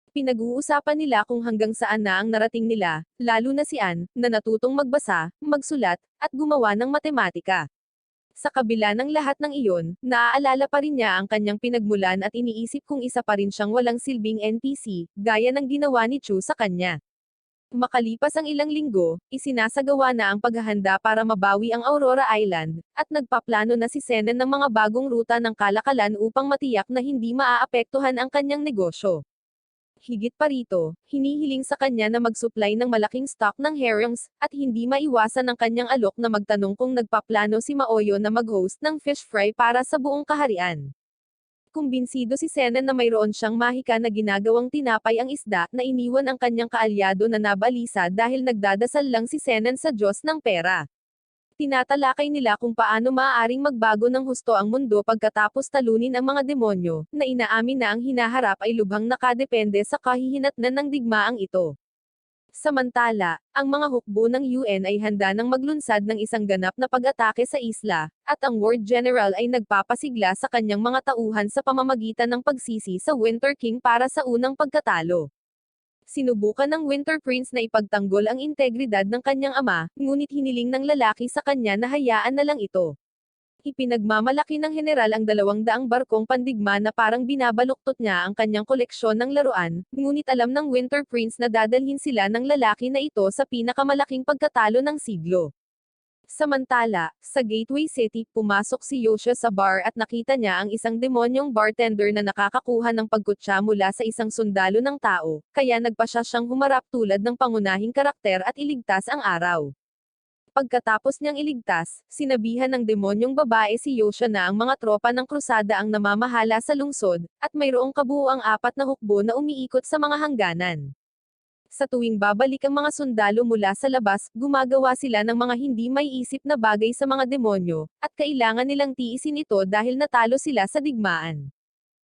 Pinag-uusapan nila kung hanggang saan na ang narating nila, lalo na si Anne, na natutong magbasa, magsulat, at gumawa ng matematika. Sa kabila ng lahat ng iyon, naaalala pa rin niya ang kanyang pinagmulan at iniisip kung isa pa rin siyang walang silbing NPC, gaya ng ginawa ni Chu sa kanya. Makalipas ang ilang linggo, isinasagawa na ang paghahanda para mabawi ang Aurora Island, at nagpaplano na si Senen ng mga bagong ruta ng kalakalan upang matiyak na hindi maaapektuhan ang kanyang negosyo. Higit pa rito, hinihiling sa kanya na mag-supply ng malaking stock ng herrings, at hindi maiwasan ng kanyang alok na magtanong kung nagpaplano si Maoyo na mag-host ng fish fry para sa buong kaharian. Kumbinsido si Senen na mayroon siyang mahika na ginagawang tinapay ang isda, na iniwan ang kanyang kaalyado na nabalisa dahil nagdadasal lang si Senen sa Diyos ng pera. Tinatalakay nila kung paano maaaring magbago ng husto ang mundo pagkatapos talunin ang mga demonyo, na inaamin na ang hinaharap ay lubhang nakadepende sa kahihinatnan ng digmaang ito. Samantala, ang mga hukbo ng UN ay handa nang maglunsad ng isang ganap na pag-atake sa isla, at ang World General ay nagpapasigla sa kanyang mga tauhan sa pamamagitan ng pagsisi sa Winter King para sa unang pagkatalo. Sinubukan ng Winter Prince na ipagtanggol ang integridad ng kanyang ama, ngunit hiniling ng lalaki sa kanya na hayaan na lang ito. Ipinagmamalaki ng general ang 200 barkong pandigma na parang binabaluktot niya ang kanyang koleksyon ng laruan, ngunit alam ng Winter Prince na dadalhin sila ng lalaki na ito sa pinakamalaking pagkatalo ng siglo. Samantala, sa Gateway City, pumasok si Yoshua sa bar at nakita niya ang isang demonyong bartender na nakakakuha ng pagkutsa mula sa isang sundalo ng tao, kaya nagpasya siyang humarap tulad ng pangunahing karakter at iligtas ang araw. Pagkatapos niyang iligtas, sinabihan ng demonyong babae si Yoshua na ang mga tropa ng krusada ang namamahala sa lungsod, at mayroong kabuuang 4 na hukbo na umiikot sa mga hangganan. Sa tuwing babalik ang mga sundalo mula sa labas, gumagawa sila ng mga hindi maiisip na bagay sa mga demonyo, at kailangan nilang tiisin ito dahil natalo sila sa digmaan.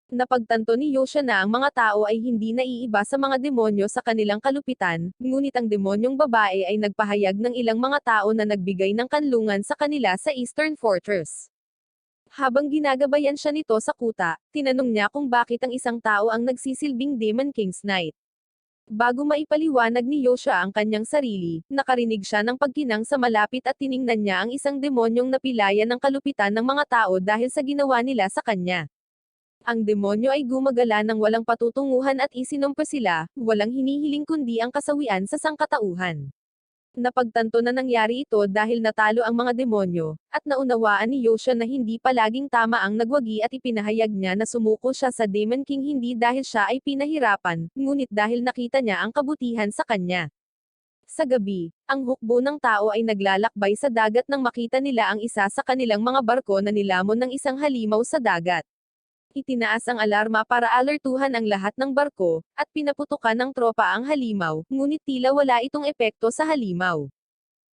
Napagtanto ni Yoshua na ang mga tao ay hindi naiiba sa mga demonyo sa kanilang kalupitan, ngunit ang demonyong babae ay nagpahayag ng ilang mga tao na nagbigay ng kanlungan sa kanila sa Eastern Fortress. Habang ginagabayan siya nito sa kuta, tinanong niya kung bakit ang isang tao ang nagsisilbing Demon King's Knight. Bago maipaliwanag ni Yoshua ang kanyang sarili, nakarinig siya ng pagkinang sa malapit at tiningnan niya ang isang demonyong napilayan ng kalupitan ng mga tao dahil sa ginawa nila sa kanya. Ang demonyo ay gumagala ng walang patutunguhan at isinumpa sila, walang hinihiling kundi ang kasawian sa sangkatauhan. Napagtanto na nangyari ito dahil natalo ang mga demonyo, at naunawaan ni Yosha na hindi palaging tama ang nagwagi at ipinahayag niya na sumuko siya sa Demon King hindi dahil siya ay pinahirapan, ngunit dahil nakita niya ang kabutihan sa kanya. Sa gabi, ang hukbo ng tao ay naglalakbay sa dagat nang makita nila ang isa sa kanilang mga barko na nilamon ng isang halimaw sa dagat. Itinaas ang alarma para alertuhan ang lahat ng barko, at pinaputukan ng tropa ang halimaw, ngunit tila wala itong epekto sa halimaw.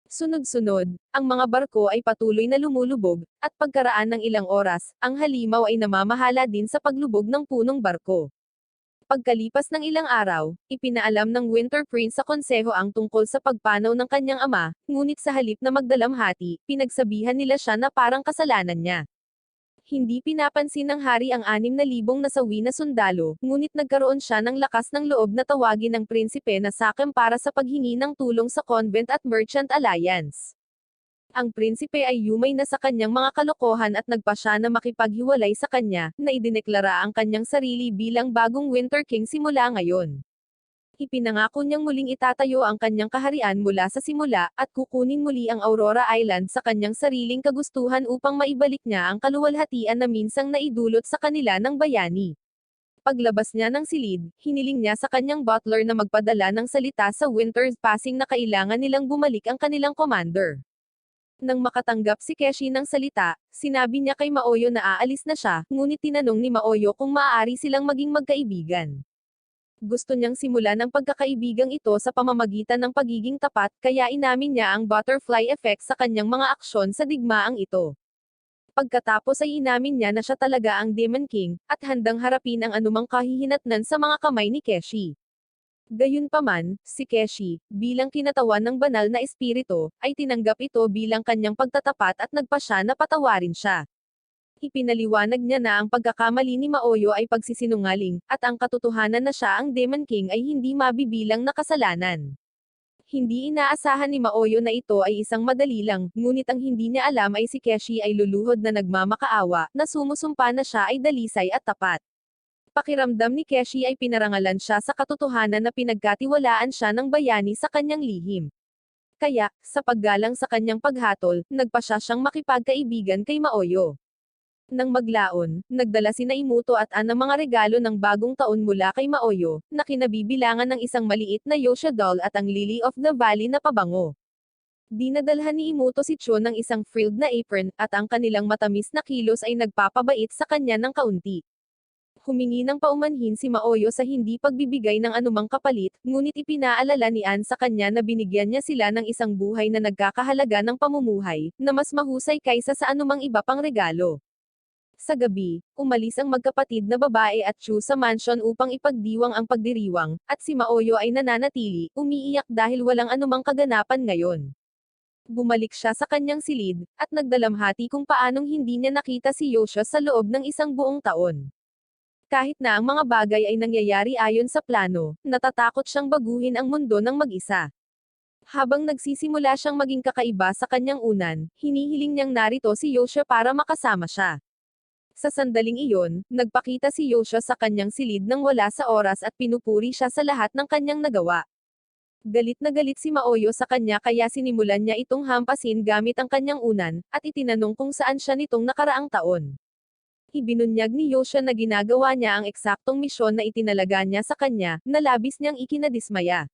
Sunod-sunod, ang mga barko ay patuloy na lumulubog, at pagkaraan ng ilang oras, ang halimaw ay namamahala din sa paglubog ng punong barko. Pagkalipas ng ilang araw, ipinaalam ng Winter Prince sa konseho ang tungkol sa pagpanaw ng kanyang ama, ngunit sa halip na magdalamhati, pinagsabihan nila siya na parang kasalanan niya. Hindi pinapansin ng hari ang 6,000 nasawi na sundalo, ngunit nagkaroon siya ng lakas ng loob na tawagin ng prinsipe na sakim para sa paghingi ng tulong sa Convent at Merchant Alliance. Ang prinsipe ay yumay na sa kanyang mga kalokohan at nagpa siya na makipaghiwalay sa kanya, na idineklara ang kanyang sarili bilang bagong Winter King simula ngayon. Ipinangako niyang muling itatayo ang kanyang kaharian mula sa simula, at kukunin muli ang Aurora Island sa kanyang sariling kagustuhan upang maibalik niya ang kaluwalhatian na minsang naidulot sa kanila ng bayani. Paglabas niya ng silid, hiniling niya sa kanyang butler na magpadala ng salita sa Winter's Passing na kailangan nilang bumalik ang kanilang commander. Nang makatanggap si Keshi ng salita, sinabi niya kay Maoyo na aalis na siya, ngunit tinanong ni Maoyo kung maaari silang maging magkaibigan. Gusto niyang simulan ang pagkakaibigang ito sa pamamagitan ng pagiging tapat, kaya inamin niya ang butterfly effect sa kanyang mga aksyon sa digmaang ito. Pagkatapos ay inamin niya na siya talaga ang Demon King, at handang harapin ang anumang kahihinatnan sa mga kamay ni Keshi. Gayunpaman, si Keshi, bilang kinatawan ng banal na espiritu, ay tinanggap ito bilang kanyang pagtatapat at nagpa siya na patawarin siya. Ipinaliwanag niya na ang pagkakamali ni Maoyo ay pagsisinungaling, at ang katotohanan na siya ang Demon King ay hindi mabibilang na kasalanan. Hindi inaasahan ni Maoyo na ito ay isang madali lang, ngunit ang hindi niya alam ay si Keshi ay luluhod na nagmamakaawa, na sumusumpa na siya ay dalisay at tapat. Pakiramdam ni Keshi ay pinarangalan siya sa katotohanan na pinagkatiwalaan siya ng bayani sa kanyang lihim. Kaya, sa paggalang sa kanyang paghatol, nagpa siya siyang makipagkaibigan kay Maoyo. Nang maglaon, nagdala sina Imuto at An ng mga regalo ng bagong taon mula kay Maoyo, na kinabibilangan ng isang maliit na Yosha doll at ang Lily of the Valley na pabango. Dinadalhan ni Imuto si Chon ng isang frilled na apron, at ang kanilang matamis na kilos ay nagpapabait sa kanya ng kaunti. Humingi ng paumanhin si Maoyo sa hindi pagbibigay ng anumang kapalit, ngunit ipinaalala ni An sa kanya na binigyan niya sila ng isang buhay na nagkakahalaga ng pamumuhay, na mas mahusay kaysa sa anumang iba pang regalo. Sa gabi, umalis ang magkapatid na babae at Chu sa mansion upang ipagdiwang ang pagdiriwang, at si Maoyo ay nananatili, umiiyak dahil walang anumang kaganapan ngayon. Bumalik siya sa kanyang silid, at nagdalamhati kung paanong hindi niya nakita si Yosha sa loob ng isang buong taon. Kahit na ang mga bagay ay nangyayari ayon sa plano, natatakot siyang baguhin ang mundo ng mag-isa. Habang nagsisimula siyang maging kakaiba sa kanyang unan, hinihiling niyang narito si Yosha para makasama siya. Sa sandaling iyon, nagpakita si Yosha sa kanyang silid nang wala sa oras at pinupuri siya sa lahat ng kanyang nagawa. Galit na galit si Maoyo sa kanya kaya sinimulan niya itong hampasin gamit ang kanyang unan, at itinanong kung saan siya nitong nakaraang taon. Ibinunyag ni Yosha na ginagawa niya ang eksaktong misyon na itinalaga niya sa kanya, na labis niyang ikinadismaya.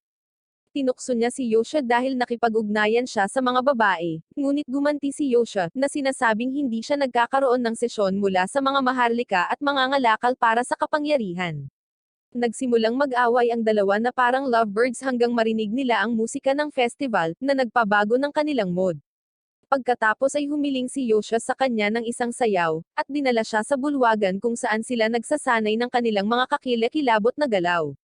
Tinukso niya si Yosha dahil nakipag-ugnayan siya sa mga babae, ngunit gumanti si Yosha, na sinasabing hindi siya nagkakaroon ng sesyon mula sa mga maharlika at mangangalakal para sa kapangyarihan. Nagsimulang mag-away ang dalawa na parang lovebirds hanggang marinig nila ang musika ng festival, na nagpabago ng kanilang mood. Pagkatapos ay humiling si Yosha sa kanya ng isang sayaw, at dinala siya sa bulwagan kung saan sila nagsasanay ng kanilang mga kakilakilabot na galaw.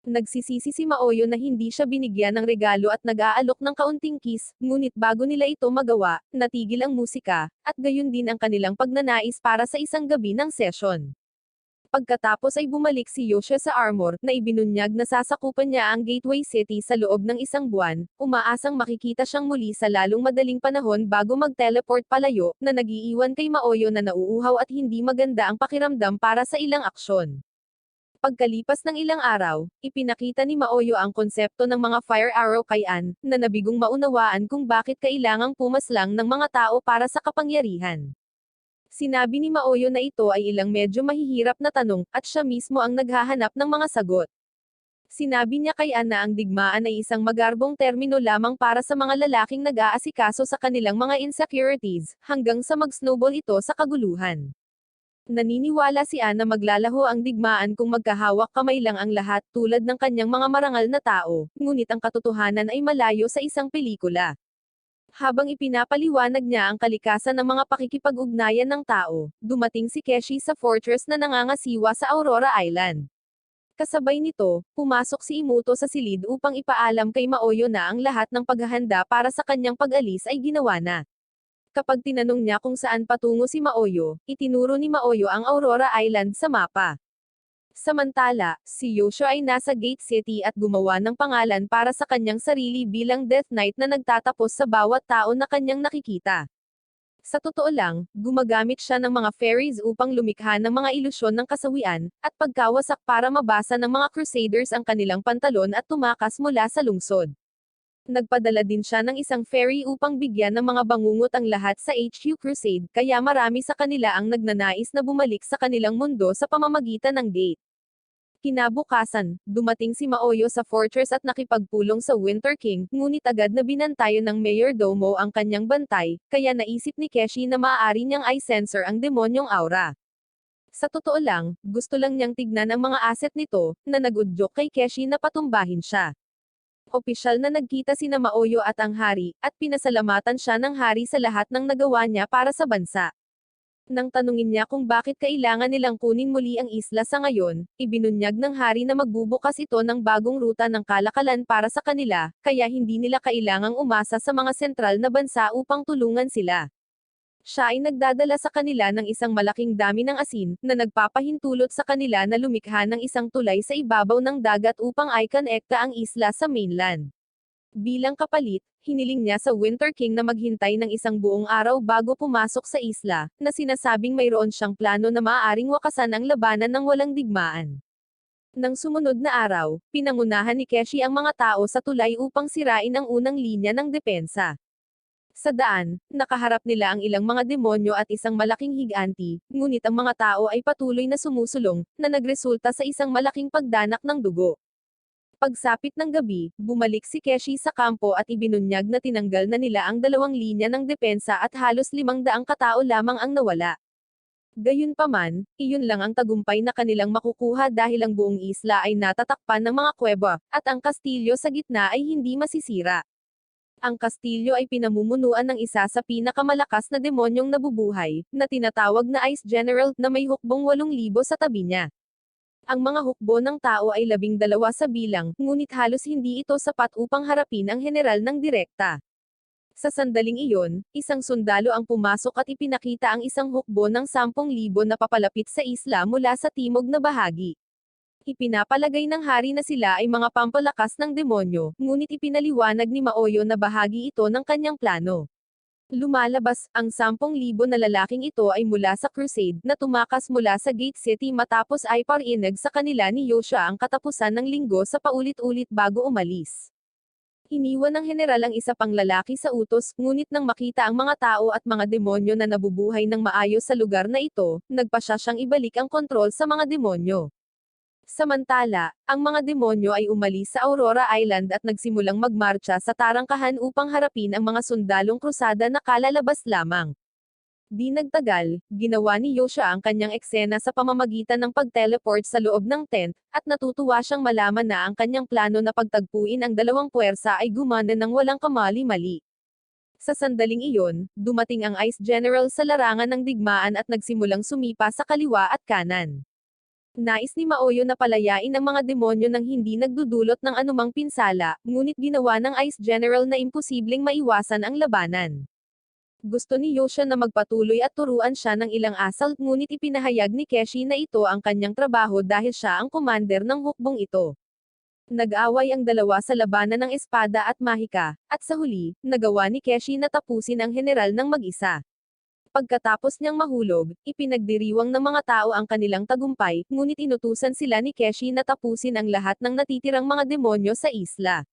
Nagsisisi si Maoyo na hindi siya binigyan ng regalo at nag-aalok ng kaunting kiss, ngunit bago nila ito magawa, natigil ang musika, at gayon din ang kanilang pagnanais para sa isang gabi ng session. Pagkatapos ay bumalik si Yoshua sa armor, na ibinunyag na sasakupan niya ang Gateway City sa loob ng isang buwan, umaasang makikita siyang muli sa lalong madaling panahon bago mag-teleport palayo, na nag-iiwan kay Maoyo na nauuhaw at hindi maganda ang pakiramdam para sa ilang aksyon. Pagkalipas ng ilang araw, ipinakita ni Maoyo ang konsepto ng mga fire arrow kay Ann, na nabigong maunawaan kung bakit kailangang pumaslang ng mga tao para sa kapangyarihan. Sinabi ni Maoyo na ito ay ilang medyo mahihirap na tanong, at siya mismo ang naghahanap ng mga sagot. Sinabi niya kay Ann na ang digmaan ay isang magarbong termino lamang para sa mga lalaking nag-aasikaso sa kanilang mga insecurities, hanggang sa mag-snowball ito sa kaguluhan. Naniniwala si Ann na maglalaho ang digmaan kung magkahawak kamay lang ang lahat tulad ng kanyang mga marangal na tao, ngunit ang katotohanan ay malayo sa isang pelikula. Habang ipinapaliwanag niya ang kalikasan ng mga pakikipag-ugnayan ng tao, dumating si Keshi sa fortress na nangangasiwa sa Aurora Island. Kasabay nito, pumasok si Imuto sa silid upang ipaalam kay Maoyo na ang lahat ng paghahanda para sa kanyang pag-alis ay ginawa na. Kapag tinanong niya kung saan patungo si Maoyo, itinuro ni Maoyo ang Aurora Island sa mapa. Samantala, si Yoshua ay nasa Gate City at gumawa ng pangalan para sa kanyang sarili bilang Death Knight na nagtatapos sa bawat tao na kanyang nakikita. Sa totoo lang, gumagamit siya ng mga fairies upang lumikha ng mga ilusyon ng kasawian, at pagkawasak para mabasa ng mga Crusaders ang kanilang pantalon at tumakas mula sa lungsod. Nagpadala din siya ng isang fairy upang bigyan ng mga bangungot ang lahat sa HQ Crusade, kaya marami sa kanila ang nagnanais na bumalik sa kanilang mundo sa pamamagitan ng gate. Kinabukasan, dumating si Maoyo sa fortress at nakipagpulong sa Winter King, ngunit agad na binantayan ng Mayordomo ang kanyang bantay, kaya naisip ni Keshi na maaari niyang i-sensor ang demonyong aura. Sa totoo lang, gusto lang niyang tignan ang mga asset nito, na nag-udyok kay Keshi na patumbahin siya. Opisyal na nagkita sina Maoyo at ang hari, at pinasalamatan siya ng hari sa lahat ng nagawa niya para sa bansa. Nang tanungin niya kung bakit kailangan nilang kunin muli ang isla sa ngayon, ibinunyag ng hari na magbubukas ito ng bagong ruta ng kalakalan para sa kanila, kaya hindi nila kailangang umasa sa mga sentral na bansa upang tulungan sila. Siya ay nagdadala sa kanila ng isang malaking dami ng asin, na nagpapahintulot sa kanila na lumikha ng isang tulay sa ibabaw ng dagat upang i-connecta ang isla sa mainland. Bilang kapalit, hiniling niya sa Winter King na maghintay ng isang buong araw bago pumasok sa isla, na sinasabing mayroon siyang plano na maaaring wakasan ang labanan ng walang digmaan. Nang sumunod na araw, pinangunahan ni Keshi ang mga tao sa tulay upang sirain ang unang linya ng depensa. Sa daan, nakaharap nila ang ilang mga demonyo at isang malaking higanti, ngunit ang mga tao ay patuloy na sumusulong, na nagresulta sa isang malaking pagdanak ng dugo. Pagsapit ng gabi, bumalik si Keshi sa kampo at ibinunyag na tinanggal na nila ang dalawang linya ng depensa at halos 500 katao lamang ang nawala. Gayunpaman, iyon lang ang tagumpay na kanilang makukuha dahil ang buong isla ay natatakpan ng mga kuweba, at ang kastilyo sa gitna ay hindi masisira. Ang kastilyo ay pinamumunuan ng isa sa pinakamalakas na demonyong nabubuhay, na tinatawag na Ice General, na may hukbong 8,000 sa tabi niya. Ang mga hukbo ng tao ay 12 sa bilang, ngunit halos hindi ito sapat upang harapin ang general ng direkta. Sa sandaling iyon, isang sundalo ang pumasok at ipinakita ang isang hukbo ng 10,000 na papalapit sa isla mula sa timog na bahagi. Ipinapalagay ng hari na sila ay mga pampalakas ng demonyo, ngunit ipinaliwanag ni Maoyo na bahagi ito ng kanyang plano. Lumalabas, ang 10,000 na lalaking ito ay mula sa Crusade, na tumakas mula sa Gate City matapos ay parinig sa kanila ni Yoshua ang katapusan ng linggo sa paulit-ulit bago umalis. Iniwan ng general ang isa pang lalaki sa utos, ngunit nang makita ang mga tao at mga demonyo na nabubuhay ng maayos sa lugar na ito, nagpasya siyang ibalik ang kontrol sa mga demonyo. Samantala, ang mga demonyo ay umalis sa Aurora Island at nagsimulang magmarcha sa tarangkahan upang harapin ang mga sundalong krusada na kalalabas lamang. Di nagtagal, ginawa ni Yoshua ang kanyang eksena sa pamamagitan ng pag-teleport sa loob ng tent, at natutuwa siyang malaman na ang kanyang plano na pagtagpuin ang dalawang puwersa ay gumana ng walang kamali-mali. Sa sandaling iyon, dumating ang Ice General sa larangan ng digmaan at nagsimulang sumipa sa kaliwa at kanan. Nais ni Maoyo na palayain ang mga demonyo nang hindi nagdudulot ng anumang pinsala, ngunit ginawa ng Ice General na imposibleng maiwasan ang labanan. Gusto ni Yosha na magpatuloy at turuan siya ng ilang asal, ngunit ipinahayag ni Keshi na ito ang kanyang trabaho dahil siya ang commander ng hukbong ito. Nag-away ang dalawa sa labanan ng espada at mahika, at sa huli, nagawa ni Keshi na tapusin ang general ng mag-isa. Pagkatapos niyang mahulog, ipinagdiriwang ng mga tao ang kanilang tagumpay, ngunit inutusan sila ni Keshi na tapusin ang lahat ng natitirang mga demonyo sa isla.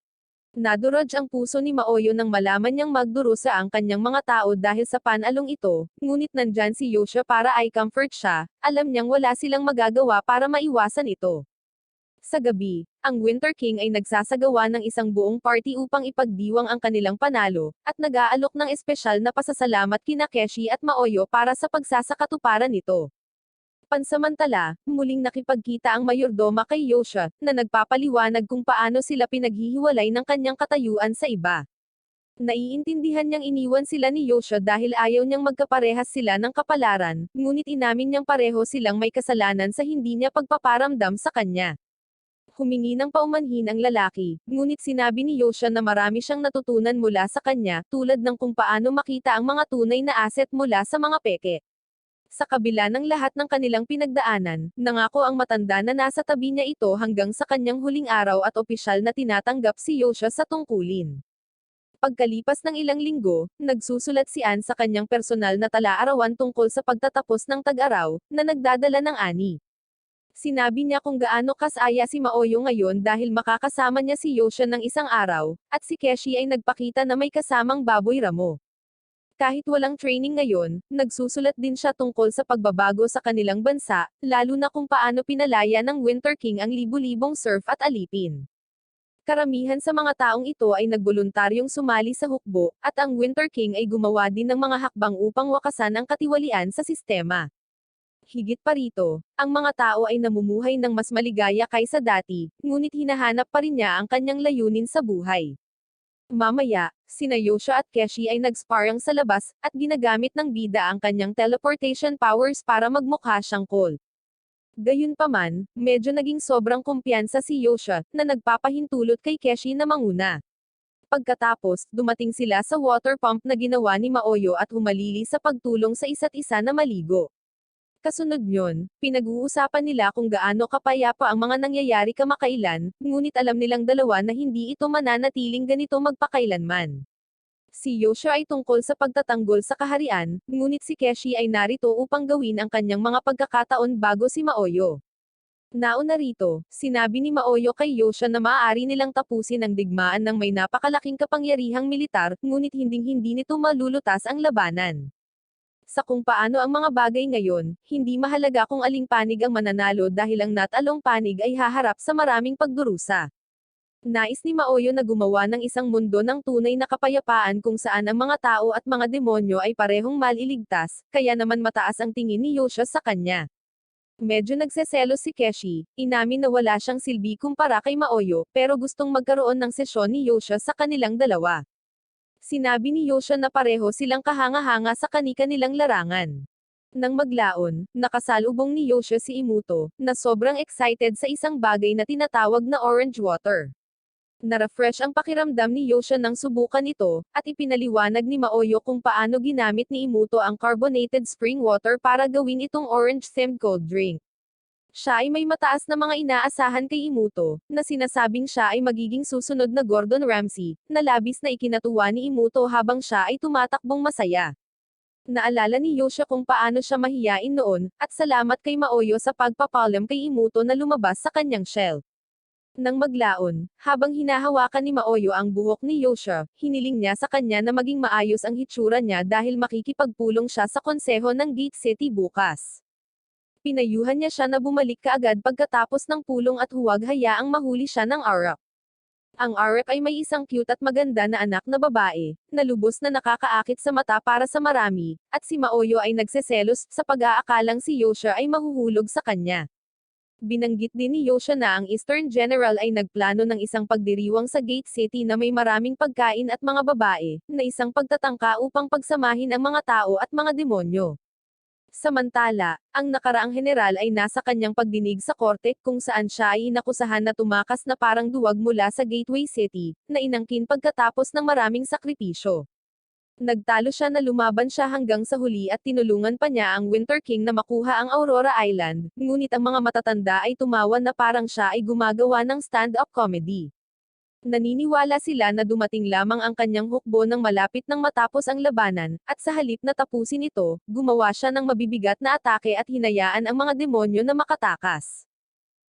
Nadurog ang puso ni Maoyo nang malaman niyang magdurusa ang kanyang mga tao dahil sa panalong ito, ngunit nandyan si Yosha para i-comfort siya, alam niyang wala silang magagawa para maiwasan ito. Sa gabi, ang Winter King ay nagsasagawa ng isang buong party upang ipagdiwang ang kanilang panalo, at nag-aalok ng espesyal na pasasalamat kina Keshi at Maoyo para sa pagsasakatuparan nito. Pansamantala, muling nakipagkita ang mayordoma kay Yosha, na nagpapaliwanag kung paano sila pinaghihiwalay ng kanyang katayuan sa iba. Naiintindihan niyang iniwan sila ni Yosha dahil ayaw niyang magkaparehas sila ng kapalaran, ngunit inamin niyang pareho silang may kasalanan sa hindi niya pagpaparamdam sa kanya. Humingi ng paumanhin ang lalaki, ngunit sinabi ni Yosha na marami siyang natutunan mula sa kanya, tulad ng kung paano makita ang mga tunay na asset mula sa mga peke. Sa kabila ng lahat ng kanilang pinagdaanan, nangako ang matanda na nasa tabi niya ito hanggang sa kanyang huling araw at opisyal na tinatanggap si Yosha sa tungkulin. Pagkalipas ng ilang linggo, nagsusulat si Anne sa kanyang personal na tala-arawan tungkol sa pagtatapos ng tag-araw, na nagdadala ng ani. Sinabi niya kung gaano kasaya si Maoyo ngayon dahil makakasama niya si Yosha ng isang araw, at si Keshi ay nagpakita na may kasamang baboy ramo. Kahit walang training ngayon, nagsusulat din siya tungkol sa pagbabago sa kanilang bansa, lalo na kung paano pinalaya ng Winter King ang libu-libong surf at alipin. Karamihan sa mga taong ito ay nagboluntaryong sumali sa hukbo, at ang Winter King ay gumawa din ng mga hakbang upang wakasan ang katiwalian sa sistema. Higit pa rito, ang mga tao ay namumuhay ng mas maligaya kaysa dati, ngunit hinahanap pa rin niya ang kanyang layunin sa buhay. Mamaya, sina Yosha at Keshi ay nag-sparring sa labas, at ginagamit ng bida ang kanyang teleportation powers para magmukha siyang Colt. Gayunpaman, medyo naging sobrang kumpiyansa si Yosha, na nagpapahintulot kay Keshi na manguna. Pagkatapos, dumating sila sa water pump na ginawa ni Maoyo at humalili sa pagtulong sa isa't isa na maligo. Kasunod nyon, pinag-uusapan nila kung gaano kapayapa ang mga nangyayari kamakailan, ngunit alam nilang dalawa na hindi ito mananatiling ganito magpakailanman. Si Yosha ay tungkol sa pagtatanggol sa kaharian, ngunit si Keshi ay narito upang gawin ang kanyang mga pagkakataon bago si Maoyo. Nauna rito, sinabi ni Maoyo kay Yosha na maaari nilang tapusin ang digmaan ng may napakalaking kapangyarihang militar, ngunit hinding-hindi nito malulutas ang labanan. Sa kung paano ang mga bagay ngayon, hindi mahalaga kung aling panig ang mananalo dahil ang natalong panig ay haharap sa maraming pagdurusa. Nais ni Maoyo na gumawa ng isang mundo ng tunay na kapayapaan kung saan ang mga tao at mga demonyo ay parehong maliligtas, kaya naman mataas ang tingin ni Yosha sa kanya. Medyo nagseselos si Keshi, inamin na wala siyang silbi kumpara kay Maoyo, pero gustong magkaroon ng sesyon ni Yosha sa kanilang dalawa. Sinabi ni Yosha na pareho silang kahanga-hanga sa kani-kanilang larangan. Nang maglaon, nakasalubong ni Yosha si Imuto, na sobrang excited sa isang bagay na tinatawag na orange water. Na-refresh ang pakiramdam ni Yosha nang subukan ito, at ipinaliwanag ni Maoyo kung paano ginamit ni Imuto ang carbonated spring water para gawin itong orange-themed cold drink. Siya ay may mataas na mga inaasahan kay Imuto, na sinasabing siya ay magiging susunod na Gordon Ramsay, na labis na ikinatuwa ni Imuto habang siya ay tumatakbong masaya. Naalala ni Yosha kung paano siya mahiyain noon, at salamat kay Maoyo sa pagpapalam kay Imuto na lumabas sa kanyang shell. Nang maglaon, habang hinahawakan ni Maoyo ang buhok ni Yosha, hiniling niya sa kanya na maging maayos ang hitsura niya dahil makikipagpulong siya sa konseho ng Gate City bukas. Pinayuhan niya siya na bumalik kaagad pagkatapos ng pulong at huwag hayaang mahuli siya ng Arak. Ang Arak ay may isang cute at maganda na anak na babae, na lubos na nakakaakit sa mata para sa marami, at si Maoyo ay nagseselos sa pag-aakalang si Yosha ay mahuhulog sa kanya. Binanggit din ni Yosha na ang Eastern General ay nagplano ng isang pagdiriwang sa Gate City na may maraming pagkain at mga babae, na isang pagtatangka upang pagsamahin ang mga tao at mga demonyo. Samantala, ang nakaraang general ay nasa kanyang pagdinig sa korte kung saan siya ay inakusahan na tumakas na parang duwag mula sa Gateway City, na inangkin pagkatapos ng maraming sakripisyo. Nagtalo siya na lumaban siya hanggang sa huli at tinulungan pa niya ang Winter King na makuha ang Aurora Island, ngunit ang mga matatanda ay tumawa na parang siya ay gumagawa ng stand-up comedy. Naniniwala sila na dumating lamang ang kanyang hukbo nang malapit nang matapos ang labanan, at sa halip na tapusin ito, gumawa siya ng mabibigat na atake at hinayaan ang mga demonyo na makatakas.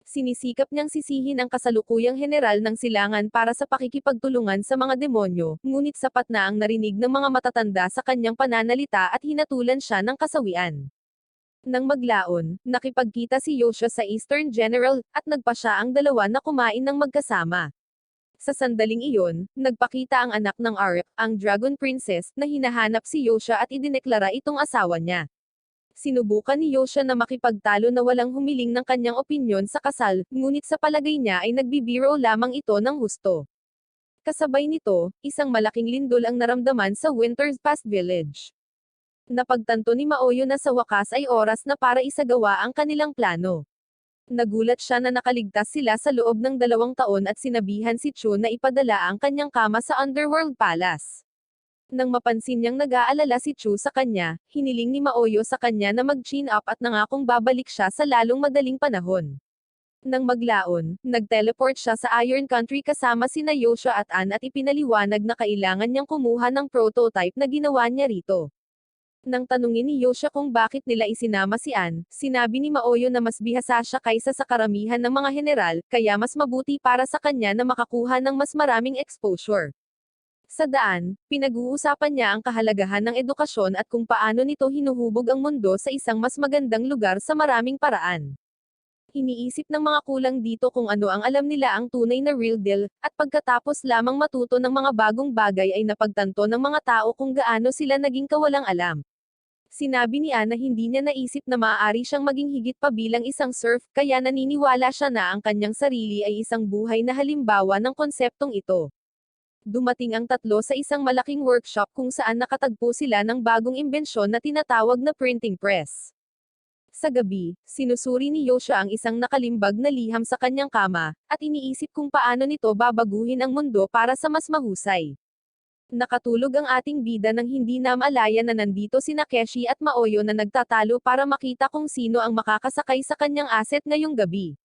Sinisikap niyang sisihin ang kasalukuyang general ng silangan para sa pakikipagtulungan sa mga demonyo, ngunit sapat na ang narinig ng mga matatanda sa kanyang pananalita at hinatulan siya ng kasawian. Nang maglaon, nakipagkita si Yoshua sa Eastern General, at nagpa siya ang dalawa na kumain ng magkasama. Sa sandaling iyon, nagpakita ang anak ng Ark, ang Dragon Princess, na hinahanap si Yoshua at idineklara itong asawa niya. Sinubukan ni Yoshua na makipagtalo na walang humiling ng kanyang opinyon sa kasal, ngunit sa palagay niya ay nagbibiro lamang ito ng husto. Kasabay nito, isang malaking lindol ang naramdaman sa Winter's Past Village. Napagtanto ni Maoyo na sa wakas ay oras na para isagawa ang kanilang plano. Nagulat siya na nakaligtas sila sa loob ng 2 taon at sinabihan si Chu na ipadala ang kanyang kama sa Underworld Palace. Nang mapansin niyang nag-aalala si Chu sa kanya, hiniling ni Maoyo sa kanya na mag-chin up at nangakong babalik siya sa lalong madaling panahon. Nang maglaon, nag-teleport siya sa Iron Country kasama sina Yoshua at Ann at ipinaliwanag na kailangan niyang kumuha ng prototype na ginawa niya rito. Nang tanungin ni Yoshua kung bakit nila isinama si Ann, sinabi ni Maoyo na mas bihasa siya kaysa sa karamihan ng mga general, kaya mas mabuti para sa kanya na makakuha ng mas maraming exposure. Sa daan, pinag-uusapan niya ang kahalagahan ng edukasyon at kung paano nito hinuhubog ang mundo sa isang mas magandang lugar sa maraming paraan. Iniisip ng mga kulang dito kung ano ang alam nila ang tunay na real deal, at pagkatapos lamang matuto ng mga bagong bagay ay napagtanto ng mga tao kung gaano sila naging kawalang alam. Sinabi ni Ann na hindi niya naisip na maaari siyang maging higit pa bilang isang serf, kaya naniniwala siya na ang kanyang sarili ay isang buhay na halimbawa ng konseptong ito. Dumating ang tatlo sa isang malaking workshop kung saan nakatagpo sila ng bagong imbensyon na tinatawag na printing press. Sa gabi, sinusuri ni Yoshua ang isang nakalimbag na liham sa kanyang kama, at iniisip kung paano nito babaguhin ang mundo para sa mas mahusay. Nakatulog ang ating bida nang hindi namalaya na nandito sina Keshi at Maoyo na nagtatalo para makita kung sino ang makakasakay sa kanyang asset ngayong gabi.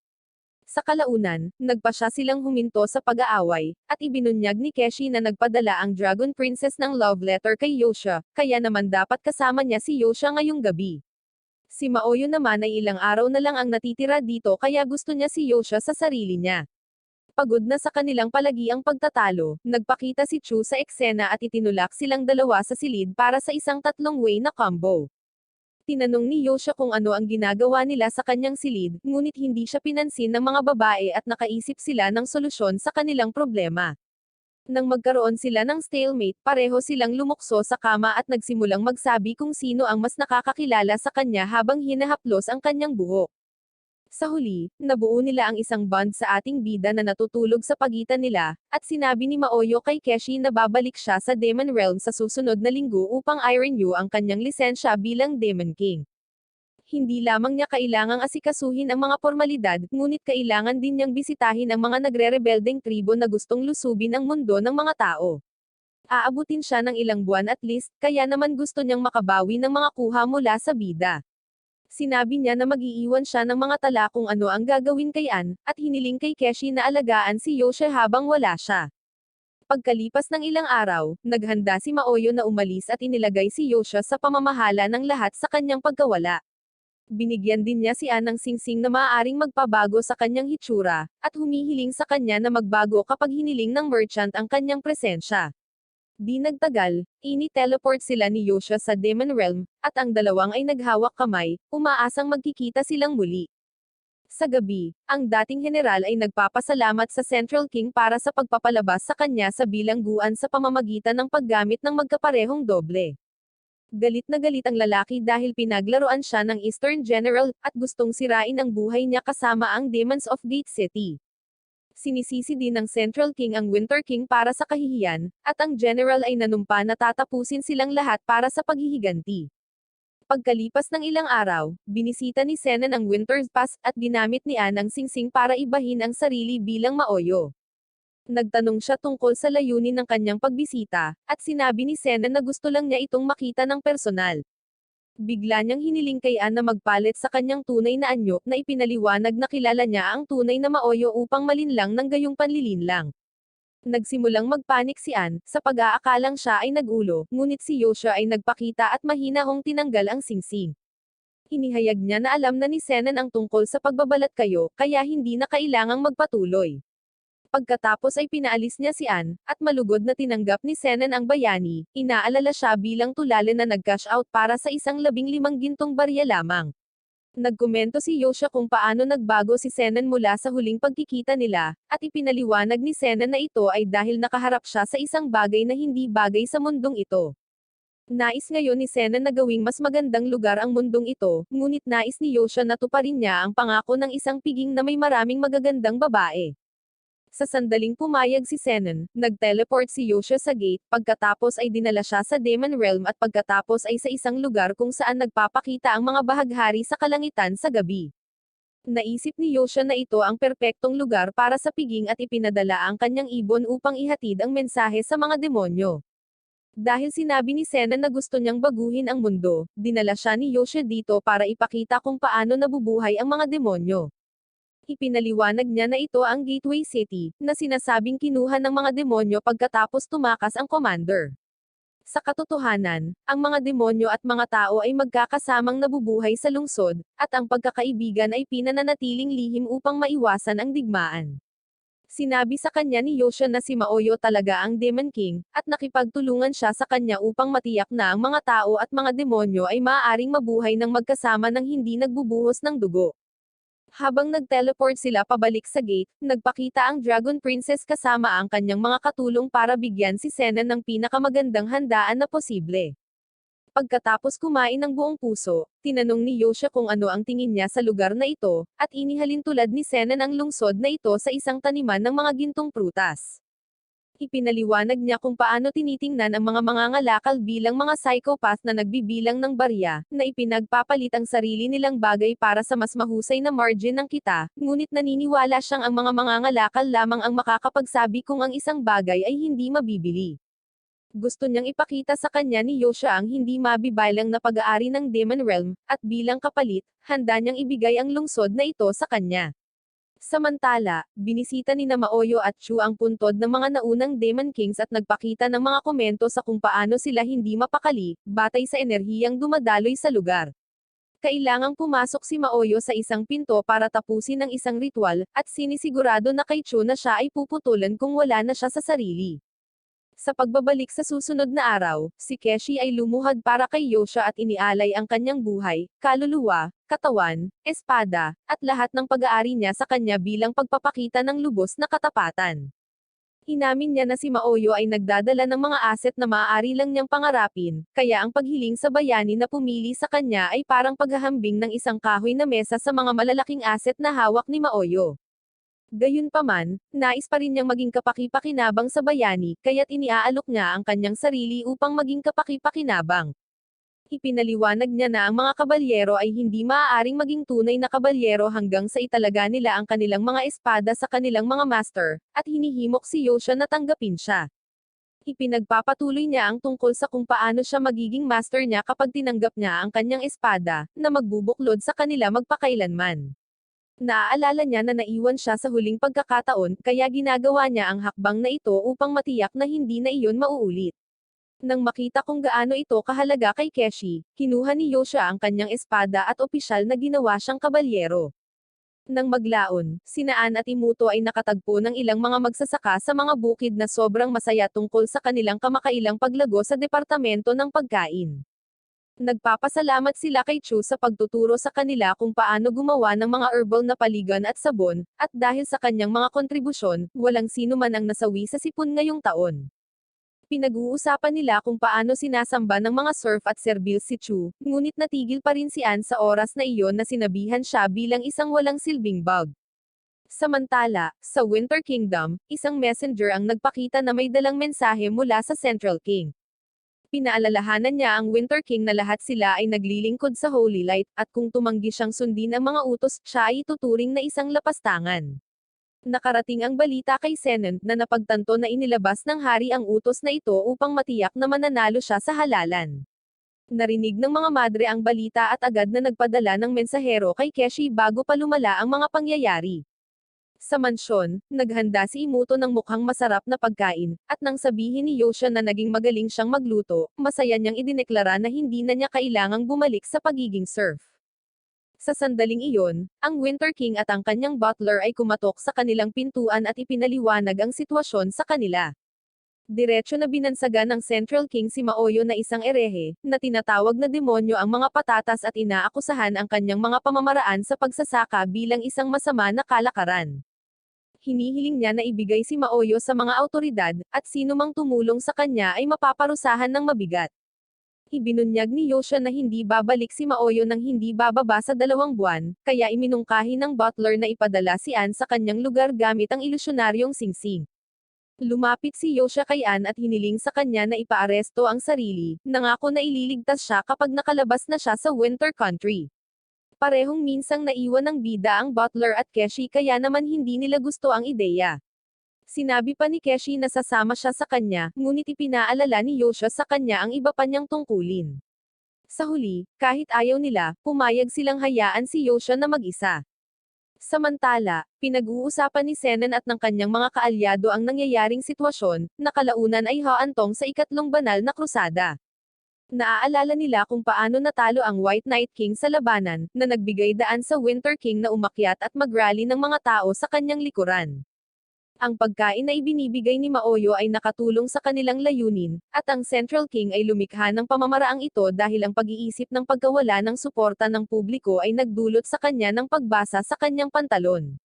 Sa kalaunan, nagpa siya silang huminto sa pag-aaway, at ibinunyag ni Keshi na nagpadala ang Dragon Princess ng love letter kay Yoshua, kaya naman dapat kasama niya si Yoshua ngayong gabi. Si Maoyo naman ay ilang araw na lang ang natitira dito kaya gusto niya si Yoshua sa sarili niya. Pagod na sa kanilang palagiang pagtatalo, nagpakita si Chu sa eksena at itinulak silang dalawa sa silid para sa isang 3-way na combo. Tinanong ni Yoshua kung ano ang ginagawa nila sa kanyang silid, ngunit hindi siya pinansin ng mga babae at nakaisip sila ng solusyon sa kanilang problema. Nang magkaroon sila ng stalemate, pareho silang lumukso sa kama at nagsimulang magsabi kung sino ang mas nakakakilala sa kanya habang hinahaplos ang kanyang buhok. Sa huli, nabuo nila ang isang bond sa ating bida na natutulog sa pagitan nila, at sinabi ni Maoyo kay Keshi na babalik siya sa Demon Realm sa susunod na linggo upang i-renew ang kanyang lisensya bilang Demon King. Hindi lamang niya kailangang asikasuhin ang mga formalidad, ngunit kailangan din niyang bisitahin ang mga nagre-rebeldeng tribo na gustong lusubin ang mundo ng mga tao. Aabutin siya ng ilang buwan at least, kaya naman gusto niyang makabawi ng mga kuha mula sa bida. Sinabi niya na mag-iiwan siya ng mga tala kung ano ang gagawin kay Ann, at hiniling kay Keshi na alagaan si Yoshua habang wala siya. Pagkalipas ng ilang araw, naghanda si Maoyo na umalis at inilagay si Yoshua sa pamamahala ng lahat sa kanyang pagkawala. Binigyan din niya si Ann ng singsing na maaaring magpabago sa kanyang hitsura, at humihiling sa kanya na magbago kapag hiniling ng merchant ang kanyang presensya. Di nagtagal, ini-teleport sila ni Yoshua sa Demon Realm, at ang dalawang ay naghawak kamay, umaasang magkikita silang muli. Sa gabi, ang dating general ay nagpapasalamat sa Central King para sa pagpapalabas sa kanya sa bilangguan sa pamamagitan ng paggamit ng magkaparehong doble. Galit na galit ang lalaki dahil pinaglaruan siya ng Eastern General, at gustong sirain ang buhay niya kasama ang Demons of Gate City. Sinisisi din ng Central King ang Winter King para sa kahihiyan, at ang General ay nanumpa na tatapusin silang lahat para sa paghihiganti. Pagkalipas ng ilang araw, binisita ni Senan ang Winter's Pass, at ginamit ni Ann ang singsing para ibahin ang sarili bilang Maoyo. Nagtanong siya tungkol sa layunin ng kanyang pagbisita, at sinabi ni Senan na gusto lang niya itong makita ng personal. Bigla niyang hiniling kay Anne na magpalit sa kanyang tunay na anyo, na ipinaliwanag na kilala niya ang tunay na Maoyo upang malinlang ng gayong panlilinlang. Nagsimulang magpanik si Anne, sa pag-aakalang siya ay nagulo, ngunit si Yoshua ay nagpakita at mahinahong tinanggal ang singsing. Inihayag niya na alam na ni Senan ang tungkol sa pagbabalat kayo, kaya hindi na kailangang magpatuloy. Pagkatapos ay pinaalis niya si Anne, at malugod na tinanggap ni Senan ang bayani, inaalala siya bilang tulala na nag-cash out para sa 15 gintong barya lamang. Nagkomento si Yoshua kung paano nagbago si Senan mula sa huling pagkikita nila, at ipinaliwanag ni Senan na ito ay dahil nakaharap siya sa isang bagay na hindi bagay sa mundong ito. Nais ngayon ni Senan na gawing mas magandang lugar ang mundong ito, ngunit nais ni Yoshua na tuparin niya ang pangako ng isang piging na may maraming magagandang babae. Sa sandaling pumayag si Senan, nag-teleport si Yoshua sa gate, pagkatapos ay dinala siya sa Demon Realm at pagkatapos ay sa isang lugar kung saan nagpapakita ang mga bahaghari sa kalangitan sa gabi. Naisip ni Yoshua na ito ang perpektong lugar para sa piging at ipinadala ang kanyang ibon upang ihatid ang mensahe sa mga demonyo. Dahil sinabi ni Senan na gusto niyang baguhin ang mundo, dinala siya ni Yoshua dito para ipakita kung paano nabubuhay ang mga demonyo. Ipinaliwanag niya na ito ang Gateway City, na sinasabing kinuha ng mga demonyo pagkatapos tumakas ang commander. Sa katotohanan, ang mga demonyo at mga tao ay magkakasamang nabubuhay sa lungsod, at ang pagkakaibigan ay pinananatiling lihim upang maiwasan ang digmaan. Sinabi sa kanya ni Yoshua na si Maoyo talaga ang Demon King, at nakipagtulungan siya sa kanya upang matiyak na ang mga tao at mga demonyo ay maaaring mabuhay ng magkasama nang hindi nagbubuhos ng dugo. Habang nag-teleport sila pabalik sa gate, nagpakita ang Dragon Princess kasama ang kanyang mga katulong para bigyan si Senan ng pinakamagandang handaan na posible. Pagkatapos kumain ng buong puso, tinanong ni Yoshua kung ano ang tingin niya sa lugar na ito, at inihalin tulad ni Senan ang lungsod na ito sa isang taniman ng mga gintong prutas. Ipinaliwanag niya kung paano tinitingnan ang mga mangangalakal bilang mga psychopath na nagbibilang ng barya, na ipinagpapalit ang sarili nilang bagay para sa mas mahusay na margin ng kita, ngunit naniniwala siyang ang mga mangangalakal lamang ang makakapagsabi kung ang isang bagay ay hindi mabibili. Gusto niyang ipakita sa kanya ni Yoshua ang hindi mabibilang na pag-aari ng Demon Realm, at bilang kapalit, handa niyang ibigay ang lungsod na ito sa kanya. Samantala, binisita ni Maoyo at Chu ang puntod ng mga naunang Demon Kings at nagpakita ng mga komento sa kung paano sila hindi mapakali, batay sa enerhiyang dumadaloy sa lugar. Kailangang pumasok si Maoyo sa isang pinto para tapusin ang isang ritual, at sinisigurado na kay Chu na siya ay puputulan kung wala na siya sa sarili. Sa pagbabalik sa susunod na araw, si Keshi ay lumuhad para kay Yoshua at inialay ang kanyang buhay, kaluluwa, katawan, espada, at lahat ng pag-aari niya sa kanya bilang pagpapakita ng lubos na katapatan. Inamin niya na si Maoyo ay nagdadala ng mga asset na maaari lang niyang pangarapin, kaya ang paghiling sa bayani na pumili sa kanya ay parang paghahambing ng isang kahoy na mesa sa mga malalaking asset na hawak ni Maoyo. Gayunpaman, nais pa rin niyang maging kapaki-pakinabang sa bayani, kaya't iniaalok niya ang kanyang sarili upang maging kapaki-pakinabang. Ipinaliwanag niya na ang mga kabalyero ay hindi maaaring maging tunay na kabalyero hanggang sa italaga nila ang kanilang mga espada sa kanilang mga master, at hinihimok si Yoshua na tanggapin siya. Ipinagpapatuloy niya ang tungkol sa kung paano siya magiging master niya kapag tinanggap niya ang kanyang espada, na magbubuklod sa kanila magpakailanman. Naaalala niya na naiwan siya sa huling pagkakataon, kaya ginagawa niya ang hakbang na ito upang matiyak na hindi na iyon mauulit. Nang makita kung gaano ito kahalaga kay Keshi, kinuha ni Yoshua ang kanyang espada at opisyal na ginawa siyang kabalyero. Nang maglaon, sina Anne at Imuto ay nakatagpo ng ilang mga magsasaka sa mga bukid na sobrang masaya tungkol sa kanilang kamakailang paglago sa departamento ng pagkain. Nagpapasalamat sila kay Chu sa pagtuturo sa kanila kung paano gumawa ng mga herbal na paligan at sabon, at dahil sa kanyang mga kontribusyon, walang sino man ang nasawi sa sipon ngayong taon. Pinag-uusapan nila kung paano sinasamba ng mga serf at serbil si Chu, ngunit natigil pa rin si Anne sa oras na iyon na sinabihan siya bilang isang walang silbing bug. Samantala, sa Winter Kingdom, isang messenger ang nagpakita na may dalang mensahe mula sa Central King. Pinaalalahanan niya ang Winter King na lahat sila ay naglilingkod sa Holy Light, at kung tumanggi siyang sundin ang mga utos, siya ay ituturing na isang lapastangan. Nakarating ang balita kay Senent na napagtanto na inilabas ng hari ang utos na ito upang matiyak na mananalo siya sa halalan. Narinig ng mga madre ang balita at agad na nagpadala ng mensahero kay Keshi bago pa lumala ang mga pangyayari. Sa mansyon, naghanda si Imuto ng mukhang masarap na pagkain, at nang sabihin ni Yoshia na naging magaling siyang magluto, masaya niyang idineklara na hindi na niya kailangang bumalik sa pagiging serf. Sa sandaling iyon, ang Winter King at ang kanyang butler ay kumatok sa kanilang pintuan at ipinaliwanag ang sitwasyon sa kanila. Diretso na binansagan ng Central King si Maoyo na isang erehe, na tinatawag na demonyo ang mga patatas at inaakusahan ang kanyang mga pamamaraan sa pagsasaka bilang isang masama na kalakaran. Hinihiling niya na ibigay si Maoyo sa mga autoridad, at sino mang tumulong sa kanya ay mapaparusahan ng mabigat. Ibinunyag ni Yoshia na hindi babalik si Maoyo nang hindi bababa sa 2 buwan, kaya iminungkahi ng butler na ipadala si Anne sa kanyang lugar gamit ang ilusyonaryong singsing. Lumapit si Yoshia kay Anne at hiniling sa kanya na ipaaresto ang sarili, nangako na ililigtas siya kapag nakalabas na siya sa Winter Country. Parehong minsang naiwan ng bida ang butler at Keshi kaya naman hindi nila gusto ang ideya. Sinabi pa ni Keshi na sasama siya sa kanya, ngunit ipinaalala ni Yoshia sa kanya ang iba pa niyang tungkulin. Sa huli, kahit ayaw nila, pumayag silang hayaan si Yoshia na mag-isa. Samantala, pinag-uusapan ni Zenon at ng kanyang mga kaalyado ang nangyayaring sitwasyon, na kalaunan ay haantong sa ikatlong banal na krusada. Naaalala nila kung paano natalo ang White Knight King sa labanan, na nagbigay daan sa Winter King na umakyat at mag-rally ng mga tao sa kanyang likuran. Ang pagkain na ibinibigay ni Maoyo ay nakatulong sa kanilang layunin, at ang Central King ay lumikha ng pamamaraang ito dahil ang pag-iisip ng pagkawala ng suporta ng publiko ay nagdulot sa kanya ng pagbasa sa kanyang pantalon.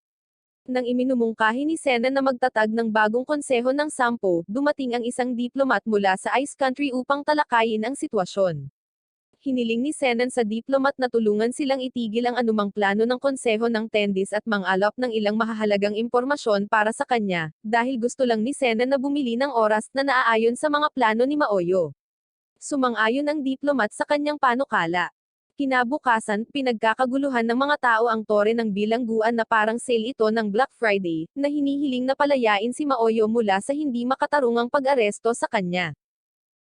Nang iminumungkahi ni Zenon na magtatag ng bagong konseho ng Sampo, dumating ang isang diplomat mula sa Ice Country upang talakayin ang sitwasyon. Hiniling ni Zenon sa diplomat na tulungan silang itigil ang anumang plano ng konseho ng Tendis at mangalap ng ilang mahahalagang impormasyon para sa kanya, dahil gusto lang ni Zenon na bumili ng oras na naaayon sa mga plano ni Maoyo. Sumang-ayon ang diplomat sa kanyang panukala. Kinabukasan, pinagkakaguluhan ng mga tao ang tore ng bilangguan na parang sale ito ng Black Friday, na hinihiling na palayain si Maoyo mula sa hindi makatarungang pag-aresto sa kanya.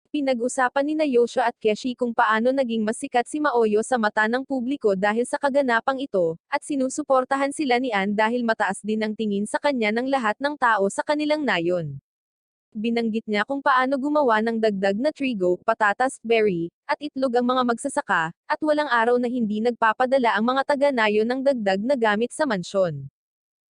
Pinag-usapan ni Yoshia at Keshi kung paano naging mas sikat si Maoyo sa mata ng publiko dahil sa kaganapang ito, at sinusuportahan sila ni Anne dahil mataas din ang tingin sa kanya ng lahat ng tao sa kanilang nayon. Binanggit niya kung paano gumawa ng dagdag na trigo, patatas, berry, at itlog ang mga magsasaka, at walang araw na hindi nagpapadala ang mga taga-nayon ng dagdag na gamit sa mansyon.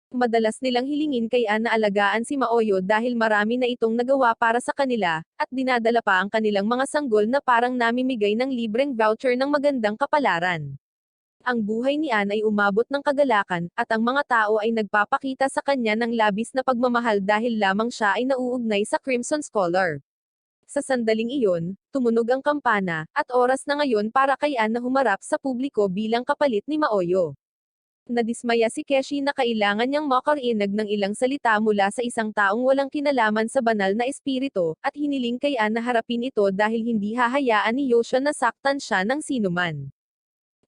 Madalas nilang hilingin kay Anne na alagaan si Maoyo dahil marami na itong nagawa para sa kanila, at dinadala pa ang kanilang mga sanggol na parang namimigay ng libreng voucher ng magandang kapalaran. Ang buhay ni Anne ay umabot ng kagalakan, at ang mga tao ay nagpapakita sa kanya ng labis na pagmamahal dahil lamang siya ay nauugnay sa Crimson Scholar. Sa sandaling iyon, tumunog ang kampana, at oras na ngayon para kay Anne na humarap sa publiko bilang kapalit ni Maoyo. Nadismaya si Keshi na kailangan niyang makarinig ng ilang salita mula sa isang taong walang kinalaman sa banal na espiritu, at hiniling kay Anne na harapin ito dahil hindi hahayaan ni Yoshia na saktan siya ng sinuman.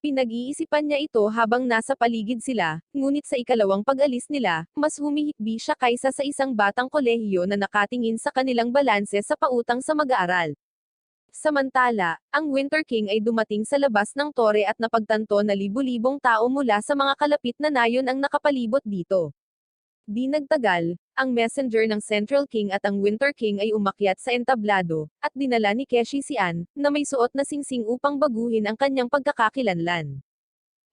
Pinag-iisipan niya ito habang nasa paligid sila, ngunit sa ikalawang pag-alis nila, mas humihikbi siya kaysa sa isang batang kolehiyo na nakatingin sa kanilang balanse sa pautang sa mag-aaral. Samantala, ang Winter King ay dumating sa labas ng tore at napagtanto na libu-libong tao mula sa mga kalapit na nayon ang nakapalibot dito. Di nagtagal, ang messenger ng Central King at ang Winter King ay umakyat sa entablado, at dinala ni Keshi si Anne, na may suot na singsing upang baguhin ang kanyang pagkakakilanlan.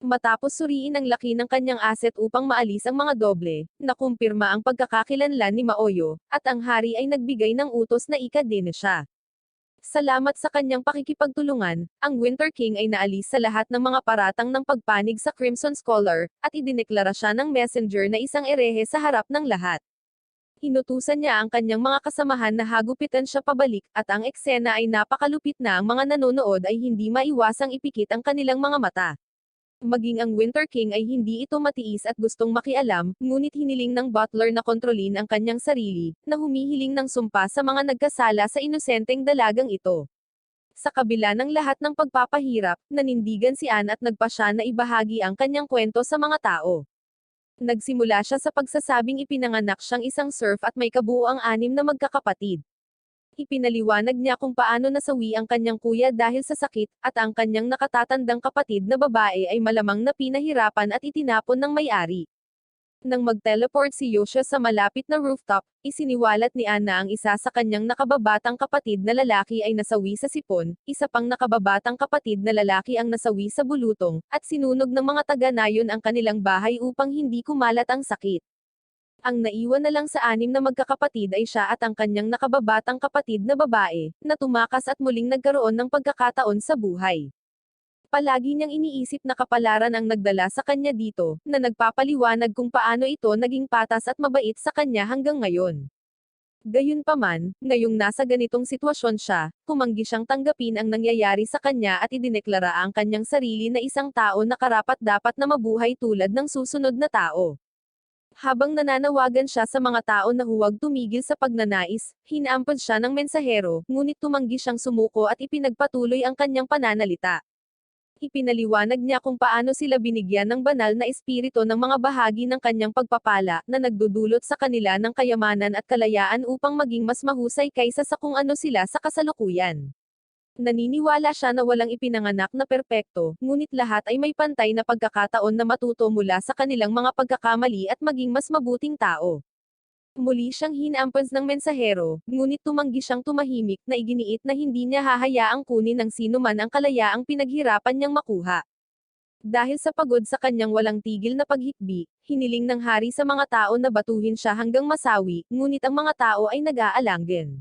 Matapos suriin ang laki ng kanyang asset upang maalis ang mga doble, nakumpirma ang pagkakakilanlan ni Maoyo, at ang hari ay nagbigay ng utos na ikadena siya. Salamat sa kanyang pakikipagtulungan, ang Winter King ay naalis sa lahat ng mga paratang ng pagpanig sa Crimson Scholar, at idineklara siya ng messenger na isang erehe sa harap ng lahat. Inutusan niya ang kanyang mga kasamahan na hagupitan siya pabalik, at ang eksena ay napakalupit na ang mga nanonood ay hindi maiwasang ipikit ang kanilang mga mata. Maging ang Winter King ay hindi ito matiis at gustong makialam, ngunit hiniling ng butler na kontrolin ang kanyang sarili, na humihiling ng sumpa sa mga nagkasala sa inosenteng dalagang ito. Sa kabila ng lahat ng pagpapahirap, nanindigan si Anne at nagpa siya na ibahagi ang kanyang kwento sa mga tao. Nagsimula siya sa pagsasabing ipinanganak siyang isang serf at may kabuuang 6 na magkakapatid. Ipinaliwanag niya kung paano nasawi ang kanyang kuya dahil sa sakit, at ang kanyang nakatatandang kapatid na babae ay malamang na pinahirapan at itinapon ng may-ari. Nang mag-teleport si Yoshua sa malapit na rooftop, isiniwalat ni Anne na ang isa sa kanyang nakababatang kapatid na lalaki ay nasawi sa sipon, isa pang nakababatang kapatid na lalaki ang nasawi sa bulutong, at sinunog ng mga taga-nayon ang kanilang bahay upang hindi kumalat ang sakit. Ang naiwan na lang sa 6 na magkakapatid ay siya at ang kanyang nakababatang kapatid na babae, na tumakas at muling nagkaroon ng pagkakataon sa buhay. Palagi niyang iniisip na kapalaran ang nagdala sa kanya dito, na nagpapaliwanag kung paano ito naging patas at mabait sa kanya hanggang ngayon. Gayunpaman, ngayong nasa ganitong sitwasyon siya, humanggi siyang tanggapin ang nangyayari sa kanya at idineklara ang kanyang sarili na isang tao na karapat-dapat na mabuhay tulad ng susunod na tao. Habang nananawagan siya sa mga tao na huwag tumigil sa pagnanais, hinaampon siya ng mensahero, ngunit tumanggi siyang sumuko at ipinagpatuloy ang kanyang pananalita. Ipinaliwanag niya kung paano sila binigyan ng banal na espiritu ng mga bahagi ng kanyang pagpapala, na nagdudulot sa kanila ng kayamanan at kalayaan upang maging mas mahusay kaysa sa kung ano sila sa kasalukuyan. Naniniwala siya na walang ipinanganak na perpekto, ngunit lahat ay may pantay na pagkakataon na matuto mula sa kanilang mga pagkakamali at maging mas mabuting tao. Muli siyang hinampans ng mensahero, ngunit tumanggi siyang tumahimik na iginiit na hindi niya hahayaang kunin ng sino man ang kalayaang pinaghirapan niyang makuha. Dahil sa pagod sa kanyang walang tigil na paghikbi, hiniling ng hari sa mga tao na batuhin siya hanggang masawi, ngunit ang mga tao ay nag-aalanggen.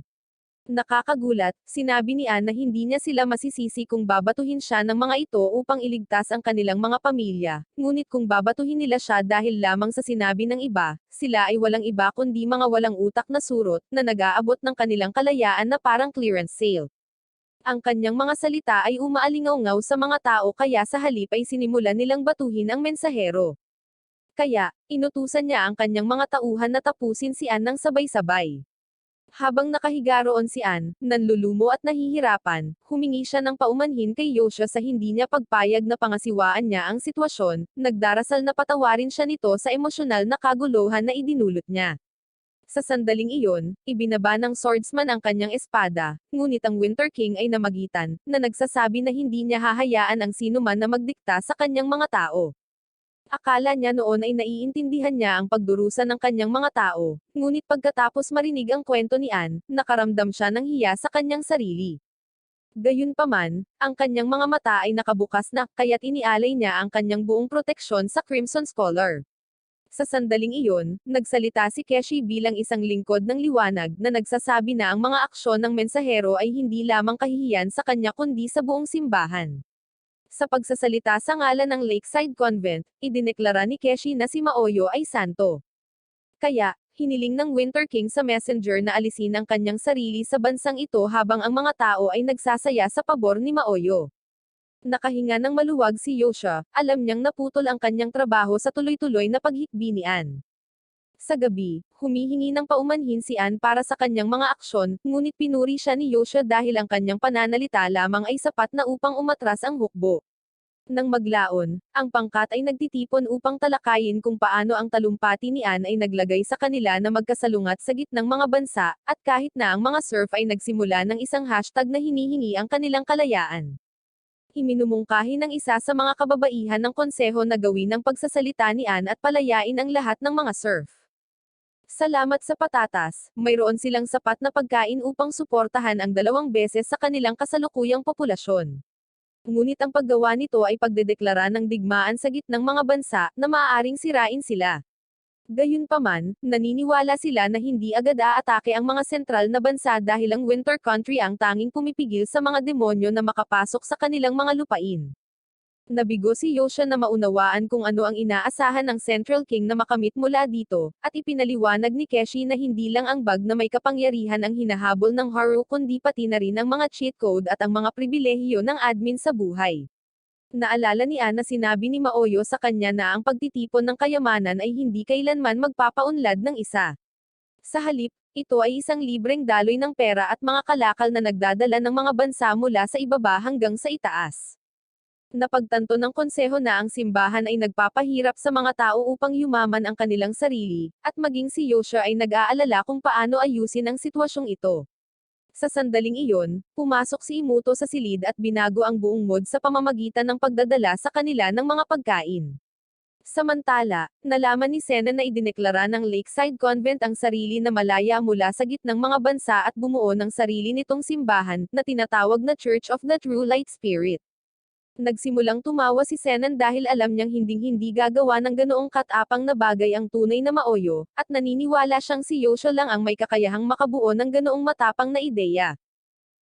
Nakakagulat, sinabi ni Anne na hindi niya sila masisisi kung babatuhin siya ng mga ito upang iligtas ang kanilang mga pamilya, ngunit kung babatuhin nila siya dahil lamang sa sinabi ng iba, sila ay walang iba kundi mga walang utak na surot, na nag-aabot ng kanilang kalayaan na parang clearance sale. Ang kanyang mga salita ay umaalingaw-ngaw sa mga tao kaya sa halip ay sinimulan nilang batuhin ang mensahero. Kaya, inutusan niya ang kanyang mga tauhan na tapusin si Anne ng sabay-sabay. Habang nakahiga roon si Anne, nanlulumo at nahihirapan, humingi siya ng paumanhin kay Yoshua sa hindi niya pagpayag na pangasiwaan niya ang sitwasyon, nagdarasal na patawarin siya nito sa emosyonal na kaguluhan na idinulot niya. Sa sandaling iyon, ibinaba ng swordsman ang kanyang espada, ngunit ang Winter King ay namagitan, na nagsasabi na hindi niya hahayaan ang sinuman na magdikta sa kanyang mga tao. Akala niya noon ay naiintindihan niya ang pagdurusa ng kanyang mga tao, ngunit pagkatapos marinig ang kwento ni Anne, nakaramdam siya ng hiya sa kanyang sarili. Gayunpaman, ang kanyang mga mata ay nakabukas na, kaya't inialay niya ang kanyang buong proteksyon sa Crimson Scholar. Sa sandaling iyon, nagsalita si Keshi bilang isang lingkod ng liwanag na nagsasabi na ang mga aksyon ng mensahero ay hindi lamang kahihiyan sa kanya kundi sa buong simbahan. Sa pagsasalita sa ngalan ng Lakeside Convent, idineklara ni Keshi na si Maoyo ay santo. Kaya, hiniling ng Winter King sa messenger na alisin ang kanyang sarili sa bansang ito habang ang mga tao ay nagsasaya sa pabor ni Maoyo. Nakahinga ng maluwag si Yoshua, alam niyang naputol ang kanyang trabaho sa tuloy-tuloy na paghikbi ni Anne. Sa gabi, humihingi ng paumanhin si Anne para sa kanyang mga aksyon, ngunit pinuri siya ni Yoshua dahil ang kanyang pananalita lamang ay sapat na upang umatras ang hukbo. Nang maglaon, ang pangkat ay nagtitipon upang talakayin kung paano ang talumpati ni Anne ay naglagay sa kanila na magkasalungat sa gitnang mga bansa, at kahit na ang mga serf ay nagsimula ng isang hashtag na hinihingi ang kanilang kalayaan. Iminumungkahi ng isa sa mga kababaihan ng konseho na gawin ang pagsasalita ni Anne at palayain ang lahat ng mga serf. Salamat sa patatas, mayroon silang sapat na pagkain upang suportahan ang 2 beses sa kanilang kasalukuyang populasyon. Ngunit ang paggawa nito ay pagdedeklara ng digmaan sa gitnang mga bansa, na maaaring sirain sila. Gayunpaman, naniniwala sila na hindi agad aatake ang mga sentral na bansa dahil ang Winter Country ang tanging pumipigil sa mga demonyo na makapasok sa kanilang mga lupain. Nabigo si Yoshua na maunawaan kung ano ang inaasahan ng Central King na makamit mula dito, at ipinaliwanag ni Keshi na hindi lang ang bag na may kapangyarihan ang hinahabol ng Haru kundi pati na rin ang mga cheat code at ang mga pribilehiyo ng admin sa buhay. Naalala ni Anne na sinabi ni Maoyo sa kanya na ang pagtitipon ng kayamanan ay hindi kailanman magpapaunlad ng isa. Sa halip, ito ay isang libreng daloy ng pera at mga kalakal na nagdadala ng mga bansa mula sa ibaba hanggang sa itaas. Napagtanto ng konseho na ang simbahan ay nagpapahirap sa mga tao upang yumaman ang kanilang sarili, at maging si Yoshua ay nag-aalala kung paano ayusin ang sitwasyong ito. Sa sandaling iyon, pumasok si Imuto sa silid at binago ang buong mood sa pamamagitan ng pagdadala sa kanila ng mga pagkain. Samantala, nalaman ni Sena na idineklara ng Lakeside Convent ang sarili na malaya mula sa gitnang mga bansa at bumuo ng sarili nitong simbahan, na tinatawag na Church of the True Light Spirit. Nagsimulang tumawa si Senan dahil alam niyang hinding-hindi gagawa ng ganoong katapang na bagay ang tunay na Maoyo, at naniniwala siyang si Yoshua lang ang may kakayahang makabuo ng ganoong matapang na ideya.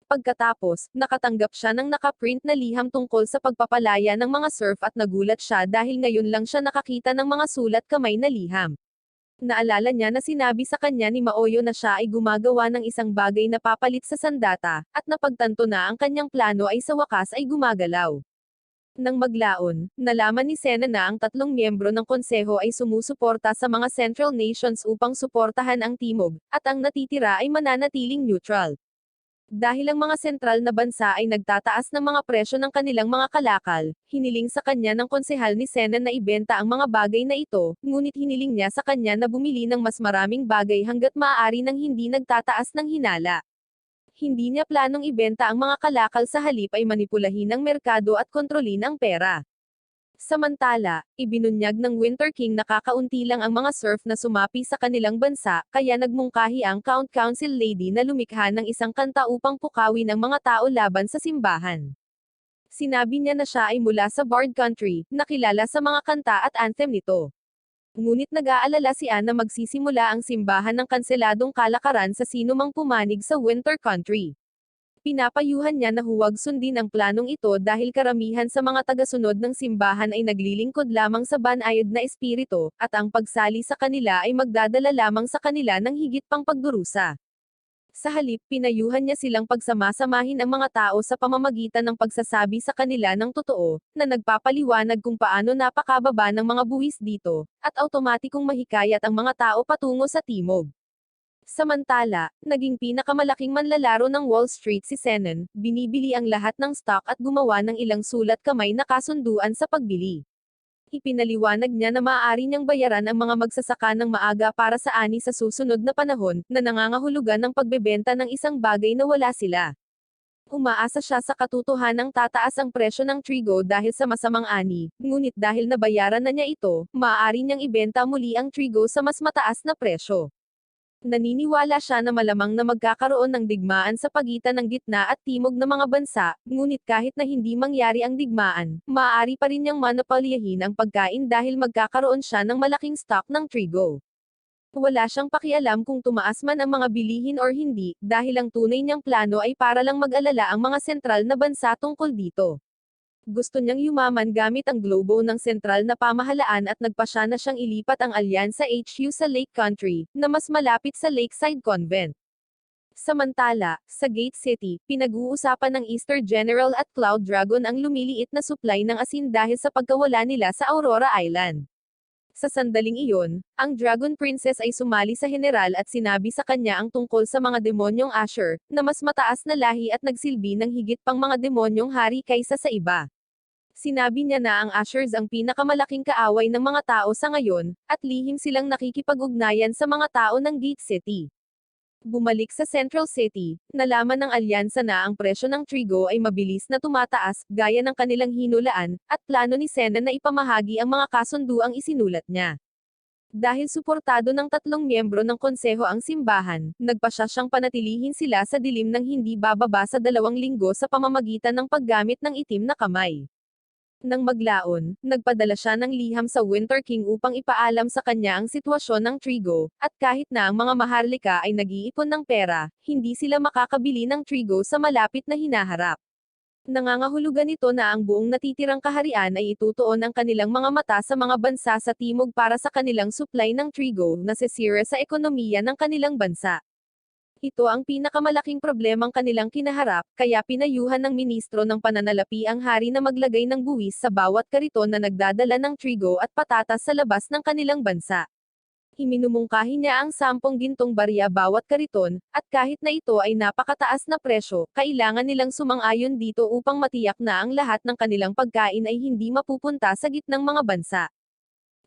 Pagkatapos, nakatanggap siya ng nakaprint na liham tungkol sa pagpapalaya ng mga serf at nagulat siya dahil ngayon lang siya nakakita ng mga sulat kamay na liham. Naalala niya na sinabi sa kanya ni Maoyo na siya ay gumagawa ng isang bagay na papalit sa sandata, at napagtanto na ang kanyang plano ay sa wakas ay gumagalaw. Nang maglaon, nalaman ni Sena na ang 3 miyembro ng konseho ay sumusuporta sa mga Central Nations upang suportahan ang Timog, at ang natitira ay mananatiling neutral. Dahil ang mga sentral na bansa ay nagtataas ng mga presyo ng kanilang mga kalakal, hiniling sa kanya ng konsehal ni Sena na ibenta ang mga bagay na ito, ngunit hiniling niya sa kanya na bumili ng mas maraming bagay hanggat maaari nang hindi nagtataas ng hinala. Hindi niya planong ibenta ang mga kalakal, sa halip ay manipulahin ang merkado at kontrolin ang pera. Samantala, ibinunyag ng Winter King na kakaunti lang ang mga serf na sumapi sa kanilang bansa, kaya nagmungkahi ang Count Council Lady na lumikha ng isang kanta upang pukawin ang mga tao laban sa simbahan. Sinabi niya na siya ay mula sa Bard Country, nakilala sa mga kanta at anthem nito. Ngunit nag-aalala si Anne na magsisimula ang simbahan ng kanseladong kalakaran sa sinumang pumanig sa Winter Country. Pinapayuhan niya na huwag sundin ang planong ito dahil karamihan sa mga tagasunod ng simbahan ay naglilingkod lamang sa banayad na espiritu, at ang pagsali sa kanila ay magdadala lamang sa kanila ng higit pang pagdurusa. Sa halip, pinayuhan niya silang pagsamasamahin ang mga tao sa pamamagitan ng pagsasabi sa kanila ng totoo, na nagpapaliwanag kung paano napakababa ng mga buwis dito, at automatikong mahikayat ang mga tao patungo sa timog. Samantala, naging pinakamalaking manlalaro ng Wall Street si Senan, binibili ang lahat ng stock at gumawa ng ilang sulat kamay na kasunduan sa pagbili. Ipinaliwanag niya na maaari niyang bayaran ang mga magsasaka ng maaga para sa ani sa susunod na panahon, na nangangahulugan ng pagbebenta ng isang bagay na wala sila. Umaasa siya sa katotohanang tataas ang presyo ng trigo dahil sa masamang ani, ngunit dahil nabayaran na niya ito, maaari niyang ibenta muli ang trigo sa mas mataas na presyo. Naniniwala siya na malamang na magkakaroon ng digmaan sa pagitan ng gitna at timog na mga bansa, ngunit kahit na hindi mangyari ang digmaan, maaari pa rin niyang manapalyahin ang pagkain dahil magkakaroon siya ng malaking stock ng trigo. Wala siyang pakialam kung tumaas man ang mga bilihin or hindi, dahil ang tunay niyang plano ay para lang mag-alala ang mga sentral na bansa tungkol dito. Gusto niyang yumaman gamit ang globo ng sentral na pamahalaan at nagpasya na siyang ilipat ang alyansa HQ sa Lake Country, na mas malapit sa Lakeside Convent. Samantala, sa Gate City, pinag-uusapan ng Easter General at Cloud Dragon ang lumiliit na supply ng asin dahil sa pagkawala nila sa Aurora Island. Sa sandaling iyon, ang Dragon Princess ay sumali sa general at sinabi sa kanya ang tungkol sa mga demonyong Asher, na mas mataas na lahi at nagsilbi ng higit pang mga demonyong hari kaysa sa iba. Sinabi niya na ang Ashers ang pinakamalaking kaaway ng mga tao sa ngayon, at lihim silang nakikipag-ugnayan sa mga tao ng Gate City. Bumalik sa Central City, nalaman ng alyansa na ang presyo ng trigo ay mabilis na tumataas, gaya ng kanilang hinulaan, at plano ni Sena na ipamahagi ang mga kasunduang isinulat niya. Dahil suportado ng 3 miyembro ng konseho ang simbahan, nagpasya siyang panatilihin sila sa dilim ng hindi bababa sa 2 linggo sa pamamagitan ng paggamit ng itim na kamay. Nang maglaon, nagpadala siya ng liham sa Winter King upang ipaalam sa kanya ang sitwasyon ng trigo, at kahit na ang mga maharlika ay nag-iipon ng pera, hindi sila makakabili ng trigo sa malapit na hinaharap. Nangangahulugan ito na ang buong natitirang kaharian ay itutuon ang kanilang mga mata sa mga bansa sa timog para sa kanilang supply ng trigo na sisira sa ekonomiya ng kanilang bansa. Ito ang pinakamalaking problemang kanilang kinaharap, kaya pinayuhan ng ministro ng pananalapi ang hari na maglagay ng buwis sa bawat kariton na nagdadala ng trigo at patatas sa labas ng kanilang bansa. Iminumungkahi niya ang 10 gintong barya bawat kariton, at kahit na ito ay napakataas na presyo, kailangan nilang sumang-ayon dito upang matiyak na ang lahat ng kanilang pagkain ay hindi mapupunta sa gitnang mga bansa.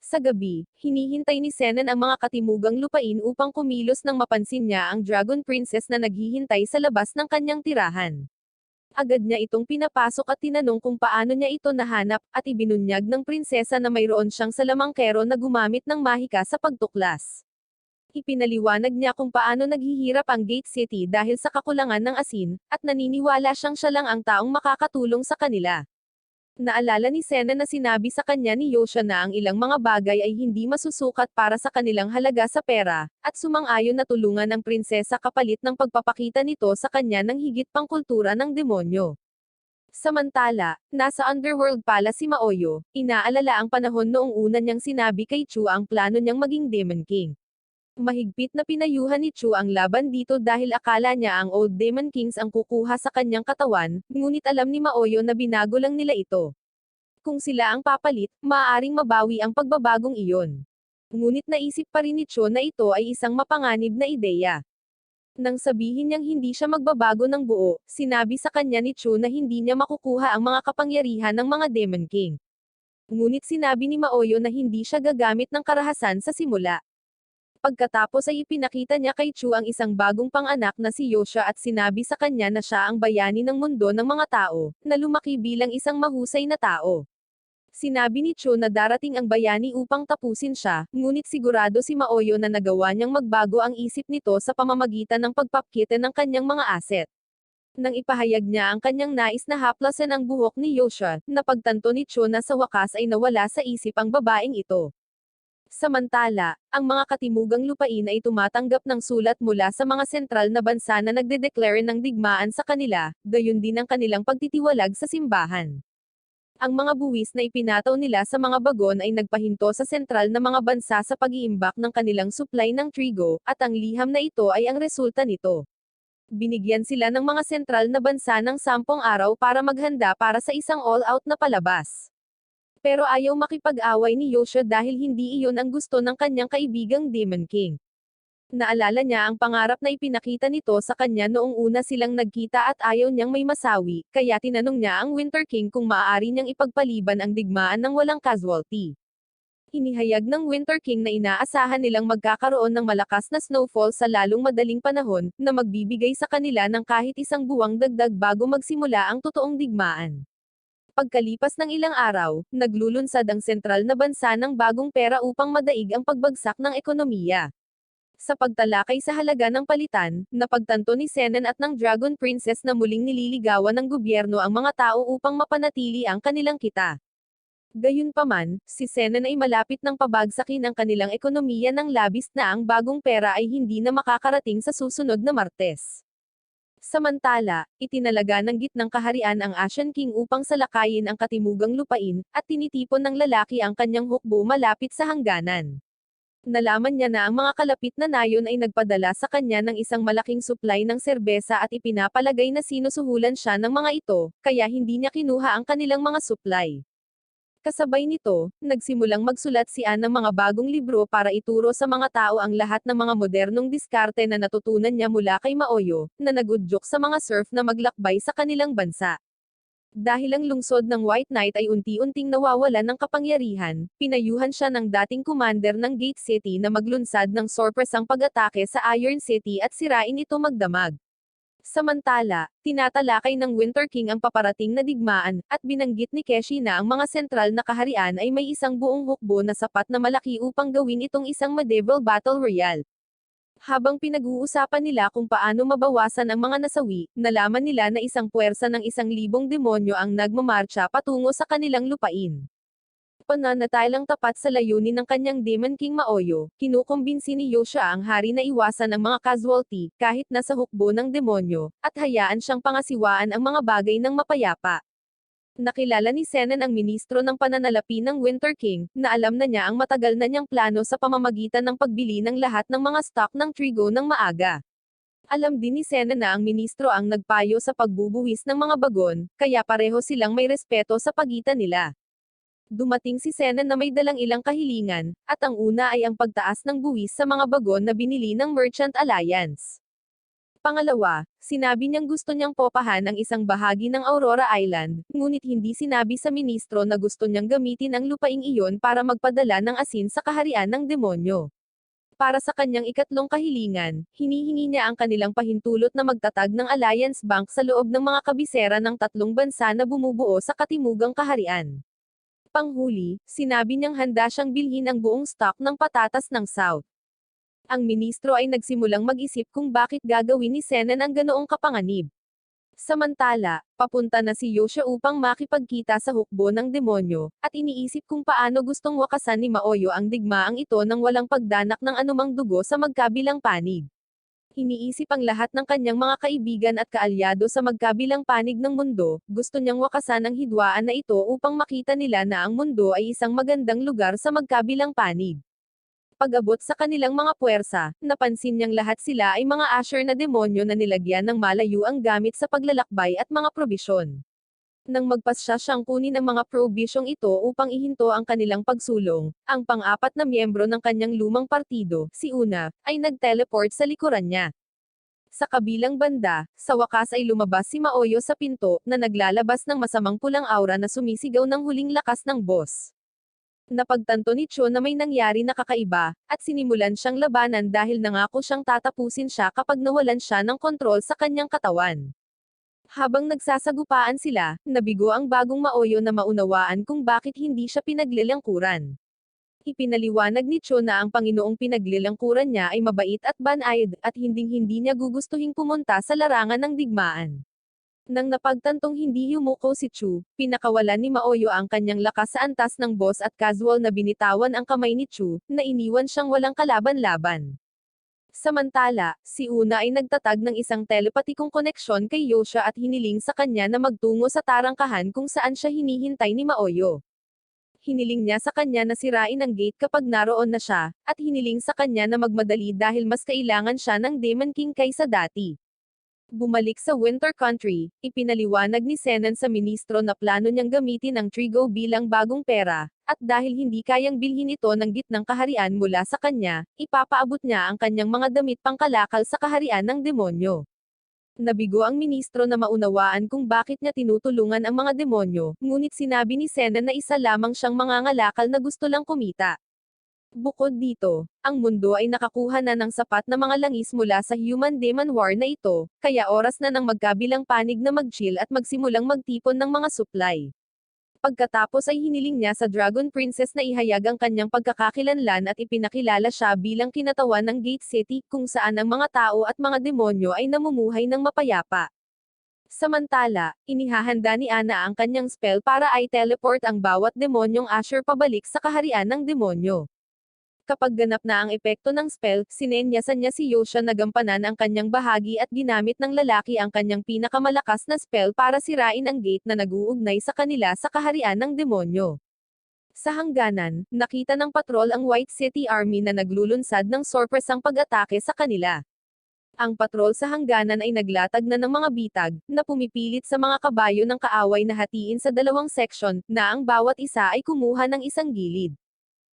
Sa gabi, hinihintay ni Senan ang mga katimugang lupain upang kumilos nang mapansin niya ang Dragon Princess na naghihintay sa labas ng kanyang tirahan. Agad niya itong pinapasok at tinanong kung paano niya ito nahanap, at ibinunyag ng prinsesa na mayroon siyang salamangkero na gumamit ng mahika sa pagtuklas. Ipinaliwanag niya kung paano naghihirap ang Gate City dahil sa kakulangan ng asin, at naniniwala siyang siya lang ang taong makakatulong sa kanila. Naalala ni Sena na sinabi sa kanya ni Yosha na ang ilang mga bagay ay hindi masusukat para sa kanilang halaga sa pera, at sumang-ayon na tulungan ang prinsesa kapalit ng pagpapakita nito sa kanya ng higit pang kultura ng demonyo. Samantala, nasa Underworld pala si Maoyo, inaalala ang panahon noong una niyang sinabi kay Chu ang plano niyang maging Demon King. Mahigpit na pinayuhan ni Chu ang laban dito dahil akala niya ang Old Demon Kings ang kukuha sa kanyang katawan, ngunit alam ni Maoyo na binago lang nila ito. Kung sila ang papalit, maaaring mabawi ang pagbabagong iyon. Ngunit naisip pa rin ni Chu na ito ay isang mapanganib na ideya. Nang sabihin niyang hindi siya magbabago ng buo, sinabi sa kanya ni Chu na hindi niya makukuha ang mga kapangyarihan ng mga Demon King. Ngunit sinabi ni Maoyo na hindi siya gagamit ng karahasan sa simula. Pagkatapos ay ipinakita niya kay Chu ang isang bagong panganak na si Yosha at sinabi sa kanya na siya ang bayani ng mundo ng mga tao, na lumaki bilang isang mahusay na tao. Sinabi ni Chu na darating ang bayani upang tapusin siya, ngunit sigurado si Maoyo na nagawa niyang magbago ang isip nito sa pamamagitan ng pagpapakita ng kanyang mga aset. Nang ipahayag niya ang kanyang nais na haplasan ang buhok ni Yosha, napagtanto ni Chu na sa wakas ay nawala sa isip ang babaeng ito. Samantala, ang mga katimugang lupain ay tumatanggap ng sulat mula sa mga sentral na bansa na nagdedeclare ng digmaan sa kanila, gayon din ang kanilang pagtitiwalag sa simbahan. Ang mga buwis na ipinataw nila sa mga bagon ay nagpahinto sa sentral na mga bansa sa pag-iimbak ng kanilang supply ng trigo, at ang liham na ito ay ang resulta nito. Binigyan sila ng mga sentral na bansa ng 10 araw para maghanda para sa isang all-out na palabas. Pero ayaw makipag-away ni Yosha dahil hindi iyon ang gusto ng kanyang kaibigang Demon King. Naalala niya ang pangarap na ipinakita nito sa kanya noong una silang nagkita at ayaw niyang may masawi, kaya tinanong niya ang Winter King kung maaari niyang ipagpaliban ang digmaan ng walang casualty. Inihayag ng Winter King na inaasahan nilang magkakaroon ng malakas na snowfall sa lalong madaling panahon, na magbibigay sa kanila ng kahit isang buwang dagdag bago magsimula ang totoong digmaan. Pagkalipas ng ilang araw, naglulunsad ang sentral na bansa ng bagong pera upang madaig ang pagbagsak ng ekonomiya. Sa pagtalakay sa halaga ng palitan, napagtanto ni Senan at ng Dragon Princess na muling nililigawan ng gobyerno ang mga tao upang mapanatili ang kanilang kita. Gayunpaman, si Senan ay malapit ng pabagsakin ang kanilang ekonomiya ng labis na ang bagong pera ay hindi na makakarating sa susunod na Martes. Samantala, itinalaga ng gitnang kaharian ang Ashen King upang salakayin ang katimugang lupain, at tinitipon ng lalaki ang kanyang hukbo malapit sa hangganan. Nalaman niya na ang mga kalapit na nayon ay nagpadala sa kanya ng isang malaking supply ng serbesa at ipinapalagay na sinusuhulan siya ng mga ito, kaya hindi niya kinuha ang kanilang mga supply. Kasabay nito, nagsimulang magsulat si Anne ng mga bagong libro para ituro sa mga tao ang lahat ng mga modernong diskarte na natutunan niya mula kay Maoyo, na nagudyok sa mga serf na maglakbay sa kanilang bansa. Dahil ang lungsod ng White Knight ay unti-unting nawawalan ng kapangyarihan, pinayuhan siya ng dating commander ng Gate City na maglunsad ng sorpresang pag-atake sa Iron City at sirain ito magdamag. Samantala, tinatalakay ng Winter King ang paparating na digmaan, at binanggit ni Keshi na ang mga sentral na kaharian ay may isang buong hukbo na sapat na malaki upang gawin itong isang medieval battle royale. Habang pinag-uusapan nila kung paano mabawasan ang mga nasawi, nalaman nila na isang puwersa ng 1,000 demonyo ang nagmamarcha patungo sa kanilang lupain. Pananatiling tapat sa layunin ng kanyang Demon King Maoyo, kinukumbinsi ni Yosha ang hari na iwasan ang mga casualty, kahit nasa hukbo ng demonyo, at hayaan siyang pangasiwaan ang mga bagay ng mapayapa. Nakilala ni Senan ang ministro ng pananalapi ng Winter King, na alam na niya ang matagal na niyang plano sa pamamagitan ng pagbili ng lahat ng mga stock ng trigo ng maaga. Alam din ni Senan na ang ministro ang nagpayo sa pagbubuwis ng mga bagon, kaya pareho silang may respeto sa pagitan nila. Dumating si Sena na may dalang ilang kahilingan, at ang una ay ang pagtaas ng buwis sa mga bagon na binili ng Merchant Alliance. Pangalawa, sinabi niyang gusto niyang popahan ang isang bahagi ng Aurora Island, ngunit hindi sinabi sa ministro na gusto niyang gamitin ang lupaing iyon para magpadala ng asin sa kaharian ng demonyo. Para sa kanyang ikatlong kahilingan, hinihingi niya ang kanilang pahintulot na magtatag ng Alliance Bank sa loob ng mga kabisera ng tatlong bansa na bumubuo sa Katimugang Kaharian. Panghuli, sinabi niyang handa siyang bilhin ang buong stock ng patatas ng South. Ang ministro ay nagsimulang mag-isip kung bakit gagawin ni Senan ang ganoong kapanganib. Samantala, papunta na si Yoshia upang makipagkita sa hukbo ng demonyo, at iniisip kung paano gustong wakasan ni Maoyo ang digmaang ito nang walang pagdanak ng anumang dugo sa magkabilang panig. Iniisip ang lahat ng kanyang mga kaibigan at kaalyado sa magkabilang panig ng mundo, gusto niyang wakasan ang hidwaan na ito upang makita nila na ang mundo ay isang magandang lugar sa magkabilang panig. Pag-abot sa kanilang mga puwersa, napansin niyang lahat sila ay mga asher na demonyo na nilagyan ng malayuang gamit sa paglalakbay at mga probisyon. Nang magpasya siyang kunin ang mga probisyong ito upang ihinto ang kanilang pagsulong, ang pang-apat na miyembro ng kanyang lumang partido, si Una, ay nag-teleport sa likuran niya. Sa kabilang banda, sa wakas ay lumabas si Maoyo sa pinto, na naglalabas ng masamang pulang aura na sumisigaw ng huling lakas ng boss. Napagtanto ni Cho na may nangyari na kakaiba, at sinimulan siyang labanan dahil nangako siyang tatapusin siya kapag nawalan siya ng kontrol sa kanyang katawan. Habang nagsasagupaan sila, nabigo ang bagong Maoyo na maunawaan kung bakit hindi siya pinaglilangkuran. Ipinaliwanag ni Cho na ang Panginoong pinaglilangkuran niya ay mabait at banayad, at hinding-hindi niya gugustuhing pumunta sa larangan ng digmaan. Nang napagtantong hindi yumuko si Chu, pinakawalan ni Maoyo ang kanyang lakas sa antas ng boss at casual na binitawan ang kamay ni Chu, na iniwan siyang walang kalaban-laban. Samantala, si Una ay nagtatag ng isang telepatikong koneksyon kay Yoshia at hiniling sa kanya na magtungo sa tarangkahan kung saan siya hinihintay ni Maoyo. Hiniling niya sa kanya na sirain ang gate kapag naroon na siya, at hiniling sa kanya na magmadali dahil mas kailangan siya ng Demon King kaysa dati. Bumalik sa Winter Country, ipinaliwanag ni Senan sa ministro na plano niyang gamitin ang Trigo bilang bagong pera, at dahil hindi kayang bilhin ito ng gitnang kaharian mula sa kanya, ipapaabot niya ang kanyang mga damit pangkalakal sa kaharian ng demonyo. Nabigo ang ministro na maunawaan kung bakit niya tinutulungan ang mga demonyo, ngunit sinabi ni Senan na isa lamang siyang mangangalakal na gusto lang kumita. Bukod dito, ang mundo ay nakakuha na ng sapat na mga langis mula sa human-demon war na ito, kaya oras na ng magkabilang panig na mag-chill at magsimulang magtipon ng mga supply. Pagkatapos ay hiniling niya sa Dragon Princess na ihayag ang kanyang pagkakakilanlan at ipinakilala siya bilang kinatawan ng Gate City, kung saan ang mga tao at mga demonyo ay namumuhay ng mapayapa. Samantala, inihahanda ni Ana ang kanyang spell para ay teleport ang bawat demonyong asher pabalik sa kaharian ng demonyo. Kapag ganap na ang epekto ng spell, sinenyasan niya si Yoshia na gampanan ang kanyang bahagi at ginamit ng lalaki ang kanyang pinakamalakas na spell para sirain ang gate na nag-uugnay sa kanila sa kaharian ng demonyo. Sa hangganan, nakita ng patrol ang White City Army na naglulunsad ng sorpresang pag-atake sa kanila. Ang patrol sa hangganan ay naglatag na ng mga bitag, na pumipilit sa mga kabayo ng kaaway na hatiin sa dalawang seksyon, na ang bawat isa ay kumuha ng isang gilid.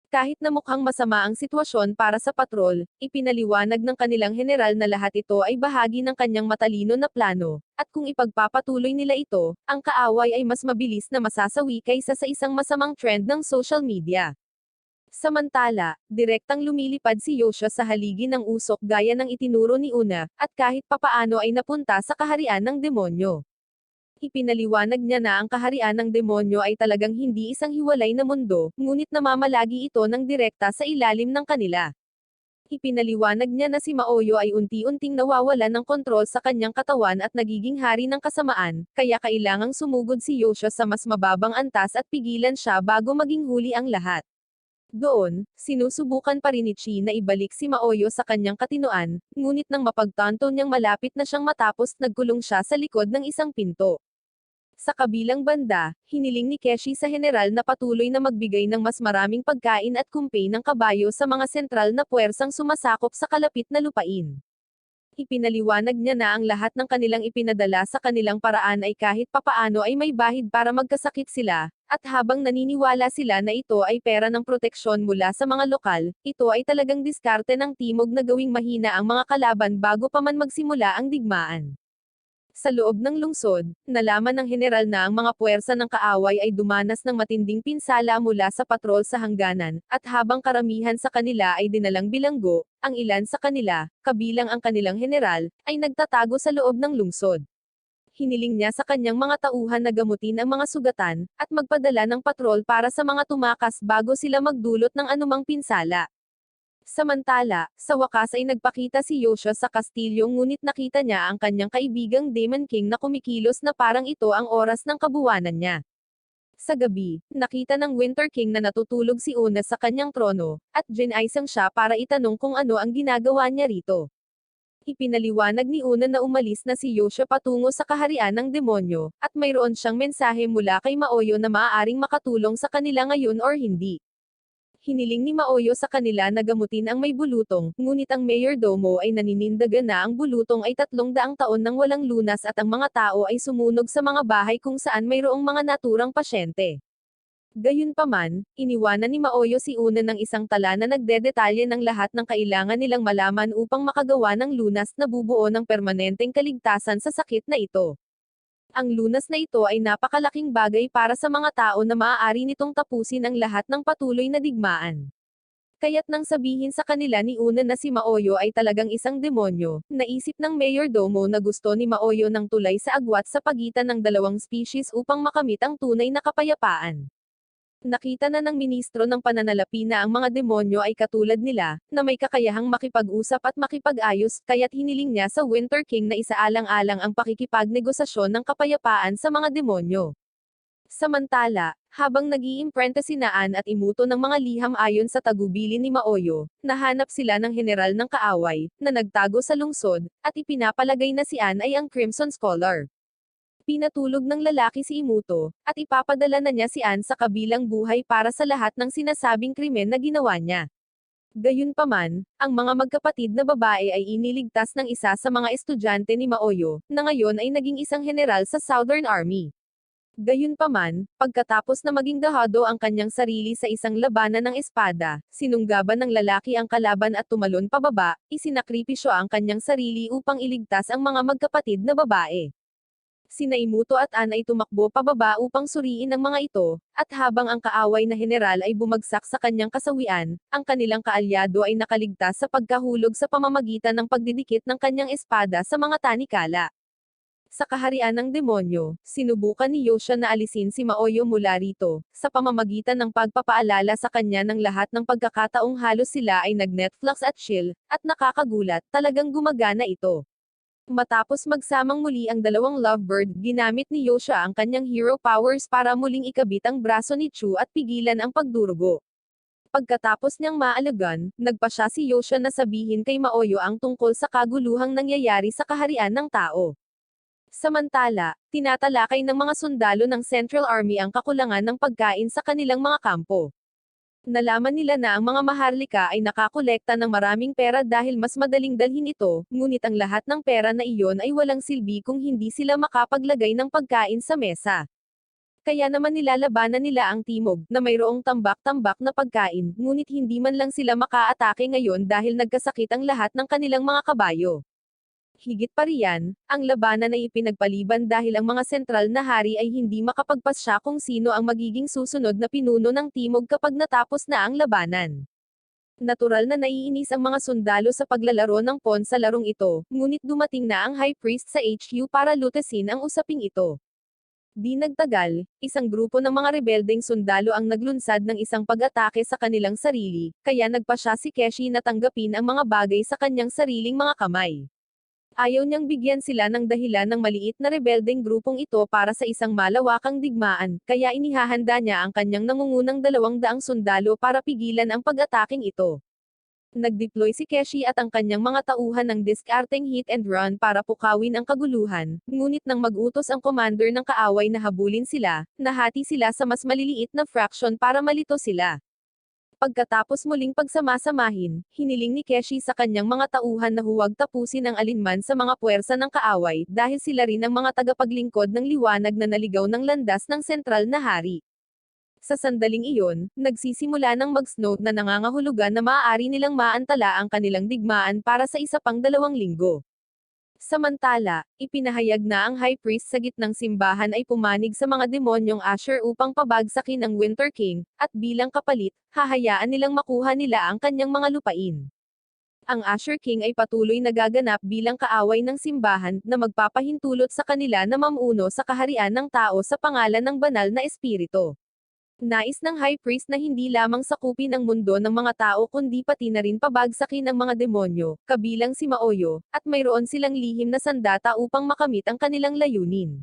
Kahit na mukhang masama ang sitwasyon para sa patrol, ipinaliwanag ng kanilang general na lahat ito ay bahagi ng kanyang matalino na plano, at kung ipagpapatuloy nila ito, ang kaaway ay mas mabilis na masasawi kaysa sa isang masamang trend ng social media. Samantala, direktang lumilipad si Yoshia sa haligi ng usok gaya ng itinuro ni Una, at kahit papaano ay napunta sa kaharian ng demonyo. Ipinaliwanag niya na ang kaharian ng demonyo ay talagang hindi isang hiwalay na mundo, ngunit namamalagi ito ng direkta sa ilalim ng kanila. Ipinaliwanag niya na si Maoyo ay unti-unting nawawalan ng kontrol sa kanyang katawan at nagiging hari ng kasamaan, kaya kailangang sumugod si Yoshia sa mas mababang antas at pigilan siya bago maging huli ang lahat. Doon, sinusubukan pa rin ni Chi na ibalik si Maoyo sa kanyang katinoan, ngunit nang mapagtanto niyang malapit na siyang matapos nagkulong siya sa likod ng isang pinto. Sa kabilang banda, hiniling ni Keshi sa general na patuloy na magbigay ng mas maraming pagkain at kumpay ng kabayo sa mga sentral na puwersang sumasakop sa kalapit na lupain. Ipinaliwanag niya na ang lahat ng kanilang ipinadala sa kanilang paraan ay kahit papaano ay may bahid para magkasakit sila, at habang naniniwala sila na ito ay pera ng proteksyon mula sa mga lokal, ito ay talagang diskarte ng Timog na gawing mahina ang mga kalaban bago pa man magsimula ang digmaan. Sa loob ng lungsod, nalaman ng general na ang mga puwersa ng kaaway ay dumanas ng matinding pinsala mula sa patrol sa hangganan, at habang karamihan sa kanila ay dinalang bilanggo, ang ilan sa kanila, kabilang ang kanilang general, ay nagtatago sa loob ng lungsod. Hiniling niya sa kanyang mga tauhan na gamutin ang mga sugatan, at magpadala ng patrol para sa mga tumakas bago sila magdulot ng anumang pinsala. Samantala, sa wakas ay nagpakita si Yoshua sa kastilyo ngunit nakita niya ang kanyang kaibigang Demon King na kumikilos na parang ito ang oras ng kabuwanan niya. Sa gabi, nakita ng Winter King na natutulog si Una sa kanyang trono, at ginaisang siya para itanong kung ano ang ginagawa niya rito. Ipinaliwanag ni Una na umalis na si Yoshua patungo sa kaharian ng demonyo, at mayroon siyang mensahe mula kay Maoyo na maaaring makatulong sa kanila ngayon or hindi. Hiniling ni Maoyo sa kanila na gamutin ang may bulutong, ngunit ang mayordomo ay naninindigan na ang bulutong ay 300 taon nang walang lunas at ang mga tao ay sumunog sa mga bahay kung saan mayroong mga naturang pasyente. Gayunpaman, iniwanan ni Maoyo si Una ng isang tala na nagdedetalye ng lahat ng kailangan nilang malaman upang makagawa ng lunas na bubuo ng permanenteng kaligtasan sa sakit na ito. Ang lunas na ito ay napakalaking bagay para sa mga tao na maaari nitong tapusin ang lahat ng patuloy na digmaan. Kaya't nang sabihin sa kanila ni Una na si Maoyo ay talagang isang demonyo, naisip ng mayordomo na gusto ni Maoyo ng tulay sa agwat sa pagitan ng dalawang species upang makamit ang tunay na kapayapaan. Nakita na ng ministro ng pananalapi na ang mga demonyo ay katulad nila, na may kakayahang makipag-usap at makipag-ayos, kaya't hiniling niya sa Winter King na isaalang-alang ang pakikipagnegosasyon ng kapayapaan sa mga demonyo. Samantala, habang nag-iimprenta si Naan at Imuto ng mga liham ayon sa tagubilin ni Maoyo, nahanap sila ng general ng kaaway, na nagtago sa lungsod, at ipinapalagay na si Ann ay ang Crimson Scholar. Pinatulog ng lalaki si Imuto, at ipapadala na niya si Ann sa kabilang buhay para sa lahat ng sinasabing krimen na ginawa niya. Gayunpaman, ang mga magkapatid na babae ay iniligtas ng isa sa mga estudyante ni Maoyo, na ngayon ay naging isang general sa Southern Army. Gayunpaman, pagkatapos na maging dahado ang kanyang sarili sa isang labanan ng espada, sinunggaban ng lalaki ang kalaban at tumalon pababa, isinakripisyo ang kanyang sarili upang iligtas ang mga magkapatid na babae. Sina Imuto at Ann ay tumakbo pababa upang suriin ang mga ito, at habang ang kaaway na general ay bumagsak sa kanyang kasawian, ang kanilang kaalyado ay nakaligtas sa pagkahulog sa pamamagitan ng pagdidikit ng kanyang espada sa mga tanikala. Sa kaharian ng demonyo, sinubukan ni Yoshua na alisin si Maoyo mula rito, sa pamamagitan ng pagpapaalala sa kanya ng lahat ng pagkakataong halos sila ay nag-Netflix at chill, at nakakagulat, talagang gumagana ito. Matapos magsamang muli ang dalawang lovebird, ginamit ni Yoshua ang kanyang hero powers para muling ikabit ang braso ni Chu at pigilan ang pagdurugo. Pagkatapos niyang maalagan, nagpa siya si Yoshua na sabihin kay Maoyo ang tungkol sa kaguluhang nangyayari sa kaharian ng tao. Samantala, tinatalakay ng mga sundalo ng Central Army ang kakulangan ng pagkain sa kanilang mga kampo. Nalaman nila na ang mga maharlika ay nakakolekta ng maraming pera dahil mas madaling dalhin ito, ngunit ang lahat ng pera na iyon ay walang silbi kung hindi sila makapaglagay ng pagkain sa mesa. Kaya naman nilalabanan nila ang Timog, na mayroong tambak-tambak na pagkain, ngunit hindi man lang sila makaatake ngayon dahil nagkasakit ang lahat ng kanilang mga kabayo. Higit pa riyan, ang labanan ay ipinagpaliban dahil ang mga sentral na hari ay hindi makapagpasya kung sino ang magiging susunod na pinuno ng Timog kapag natapos na ang labanan. Natural na naiinis ang mga sundalo sa paglalaro ng pawn sa larong ito, ngunit dumating na ang High Priest sa HQ para lutasin ang usaping ito. Di nagtagal, isang grupo ng mga rebeldeng sundalo ang naglunsad ng isang pag-atake sa kanilang sarili, kaya nagpa siya si Keshi na tanggapin ang mga bagay sa kanyang sariling mga kamay. Ayaw niyang bigyan sila ng dahilan ng maliit na rebeldeng grupong ito para sa isang malawakang digmaan, kaya inihahanda niya ang kanyang nangungunang 200 sundalo para pigilan ang pag-ataking ito. Nag-deploy si Keshi at ang kanyang mga tauhan ng diskarteng hit and run para pukawin ang kaguluhan, ngunit nang mag-utos ang commander ng kaaway na habulin sila, nahati sila sa mas maliliit na fraction para malito sila. Pagkatapos muling pagsamasamahin, hiniling ni Keshi sa kanyang mga tauhan na huwag tapusin ang alinman sa mga puwersa ng kaaway dahil sila rin ang mga tagapaglingkod ng liwanag na naligaw ng landas ng sentral na hari. Sa sandaling iyon, nagsisimula ng mag-snow na nangangahulugan na maaari nilang maantala ang kanilang digmaan para sa isa pang 2 linggo. Samantala, ipinahayag na ang High Priest sa gitnang simbahan ay pumanig sa mga demonyong Asher upang pabagsakin ang Winter King, at bilang kapalit, hahayaan nilang makuha nila ang kanyang mga lupain. Ang Asher King ay patuloy na gaganap bilang kaaway ng simbahan na magpapahintulot sa kanila na mamuno sa kaharian ng tao sa pangalan ng banal na espiritu. Nais ng High Priest na hindi lamang sakupin ang mundo ng mga tao kundi pati na rin pabagsakin ang mga demonyo, kabilang si Maoyo, at mayroon silang lihim na sandata upang makamit ang kanilang layunin.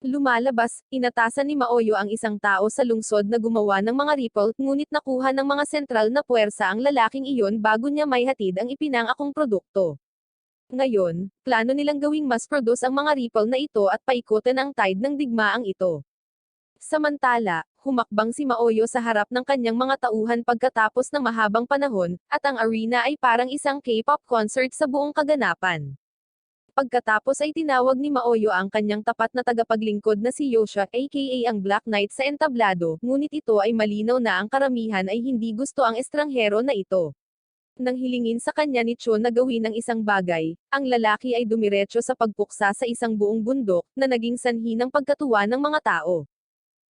Lumalabas, inatasan ni Maoyo ang isang tao sa lungsod na gumawa ng mga ripple, ngunit nakuha ng mga sentral na puwersa ang lalaking iyon bago niya maihatid ang ipinangakong produkto. Ngayon, plano nilang gawing mass produce ang mga ripple na ito at paikutin ang tide ng digmaang ito. Samantala, humakbang si Maoyo sa harap ng kanyang mga tauhan pagkatapos ng mahabang panahon, at ang arena ay parang isang K-pop concert sa buong kaganapan. Pagkatapos ay tinawag ni Maoyo ang kanyang tapat na tagapaglingkod na si Yosha aka ang Black Knight sa entablado, ngunit ito ay malinaw na ang karamihan ay hindi gusto ang estranghero na ito. Nang hilingin sa kanya ni Cho na gawin ang isang bagay, ang lalaki ay dumiretso sa pagpuksa sa isang buong bundok, na naging sanhi ng pagkatuwa ng mga tao.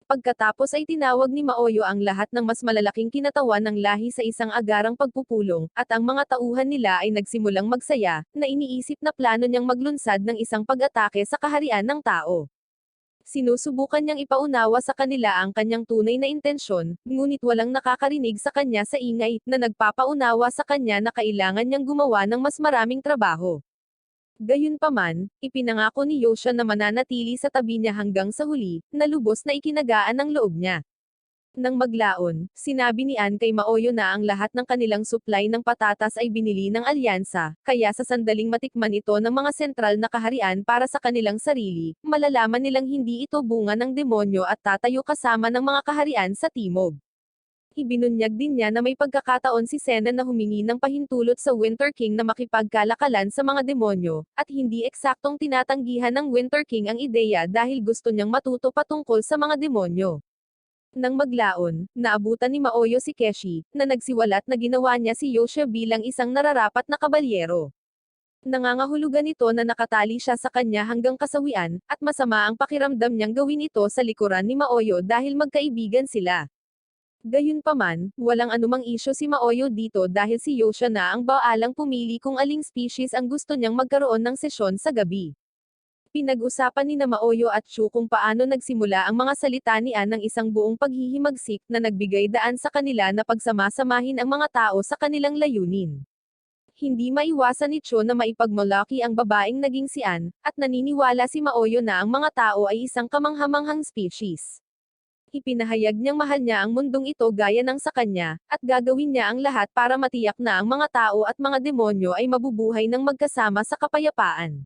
Pagkatapos ay tinawag ni Maoyo ang lahat ng mas malalaking kinatawan ng lahi sa isang agarang pagpupulong, at ang mga tauhan nila ay nagsimulang magsaya, na iniisip na plano niyang maglunsad ng isang pag-atake sa kaharian ng tao. Sinusubukan niyang ipaunawa sa kanila ang kanyang tunay na intensyon, ngunit walang nakakarinig sa kanya sa ingay, na nagpapaunawa sa kanya na kailangan niyang gumawa ng mas maraming trabaho. Gayunpaman, ipinangako ni Yosha na mananatili sa tabi niya hanggang sa huli, na lubos na ikinagaan ang loob niya. Nang maglaon, sinabi ni Ann kay Maoyo na ang lahat ng kanilang supply ng patatas ay binili ng alyansa, kaya sa sandaling matikman ito ng mga sentral na kaharian para sa kanilang sarili, malalaman nilang hindi ito bunga ng demonyo at tatayo kasama ng mga kaharian sa timog. Ibinunyag din niya na may pagkakataon si Sena na humingi ng pahintulot sa Winter King na makipagkalakalan sa mga demonyo, at hindi eksaktong tinatanggihan ng Winter King ang ideya dahil gusto niyang matuto patungkol sa mga demonyo. Nang maglaon, naabutan ni Maoyo si Keshi, na nagsiwalat na ginawa niya si Yosha bilang isang nararapat na kabalyero. Nangangahulugan ito na nakatali siya sa kanya hanggang kasawian, at masama ang pakiramdam niyang gawin ito sa likuran ni Maoyo dahil magkaibigan sila. Gayunpaman, walang anumang isyo si Maoyo dito dahil si Yosha na ang baalang pumili kung aling species ang gusto niyang magkaroon ng sesyon sa gabi. Pinag-usapan ni na Maoyo at Chu kung paano nagsimula ang mga salita ni Ann ng isang buong paghihimagsik na nagbigay daan sa kanila na pagsamasamahin ang mga tao sa kanilang layunin. Hindi maiwasan ni Cho na maipagmalaki ang babaeng naging si Ann, at naniniwala si Maoyo na ang mga tao ay isang kamanghamanghang species. Ipinahayag niyang mahal niya ang mundong ito gaya ng sa kanya, at gagawin niya ang lahat para matiyak na ang mga tao at mga demonyo ay mabubuhay ng magkasama sa kapayapaan.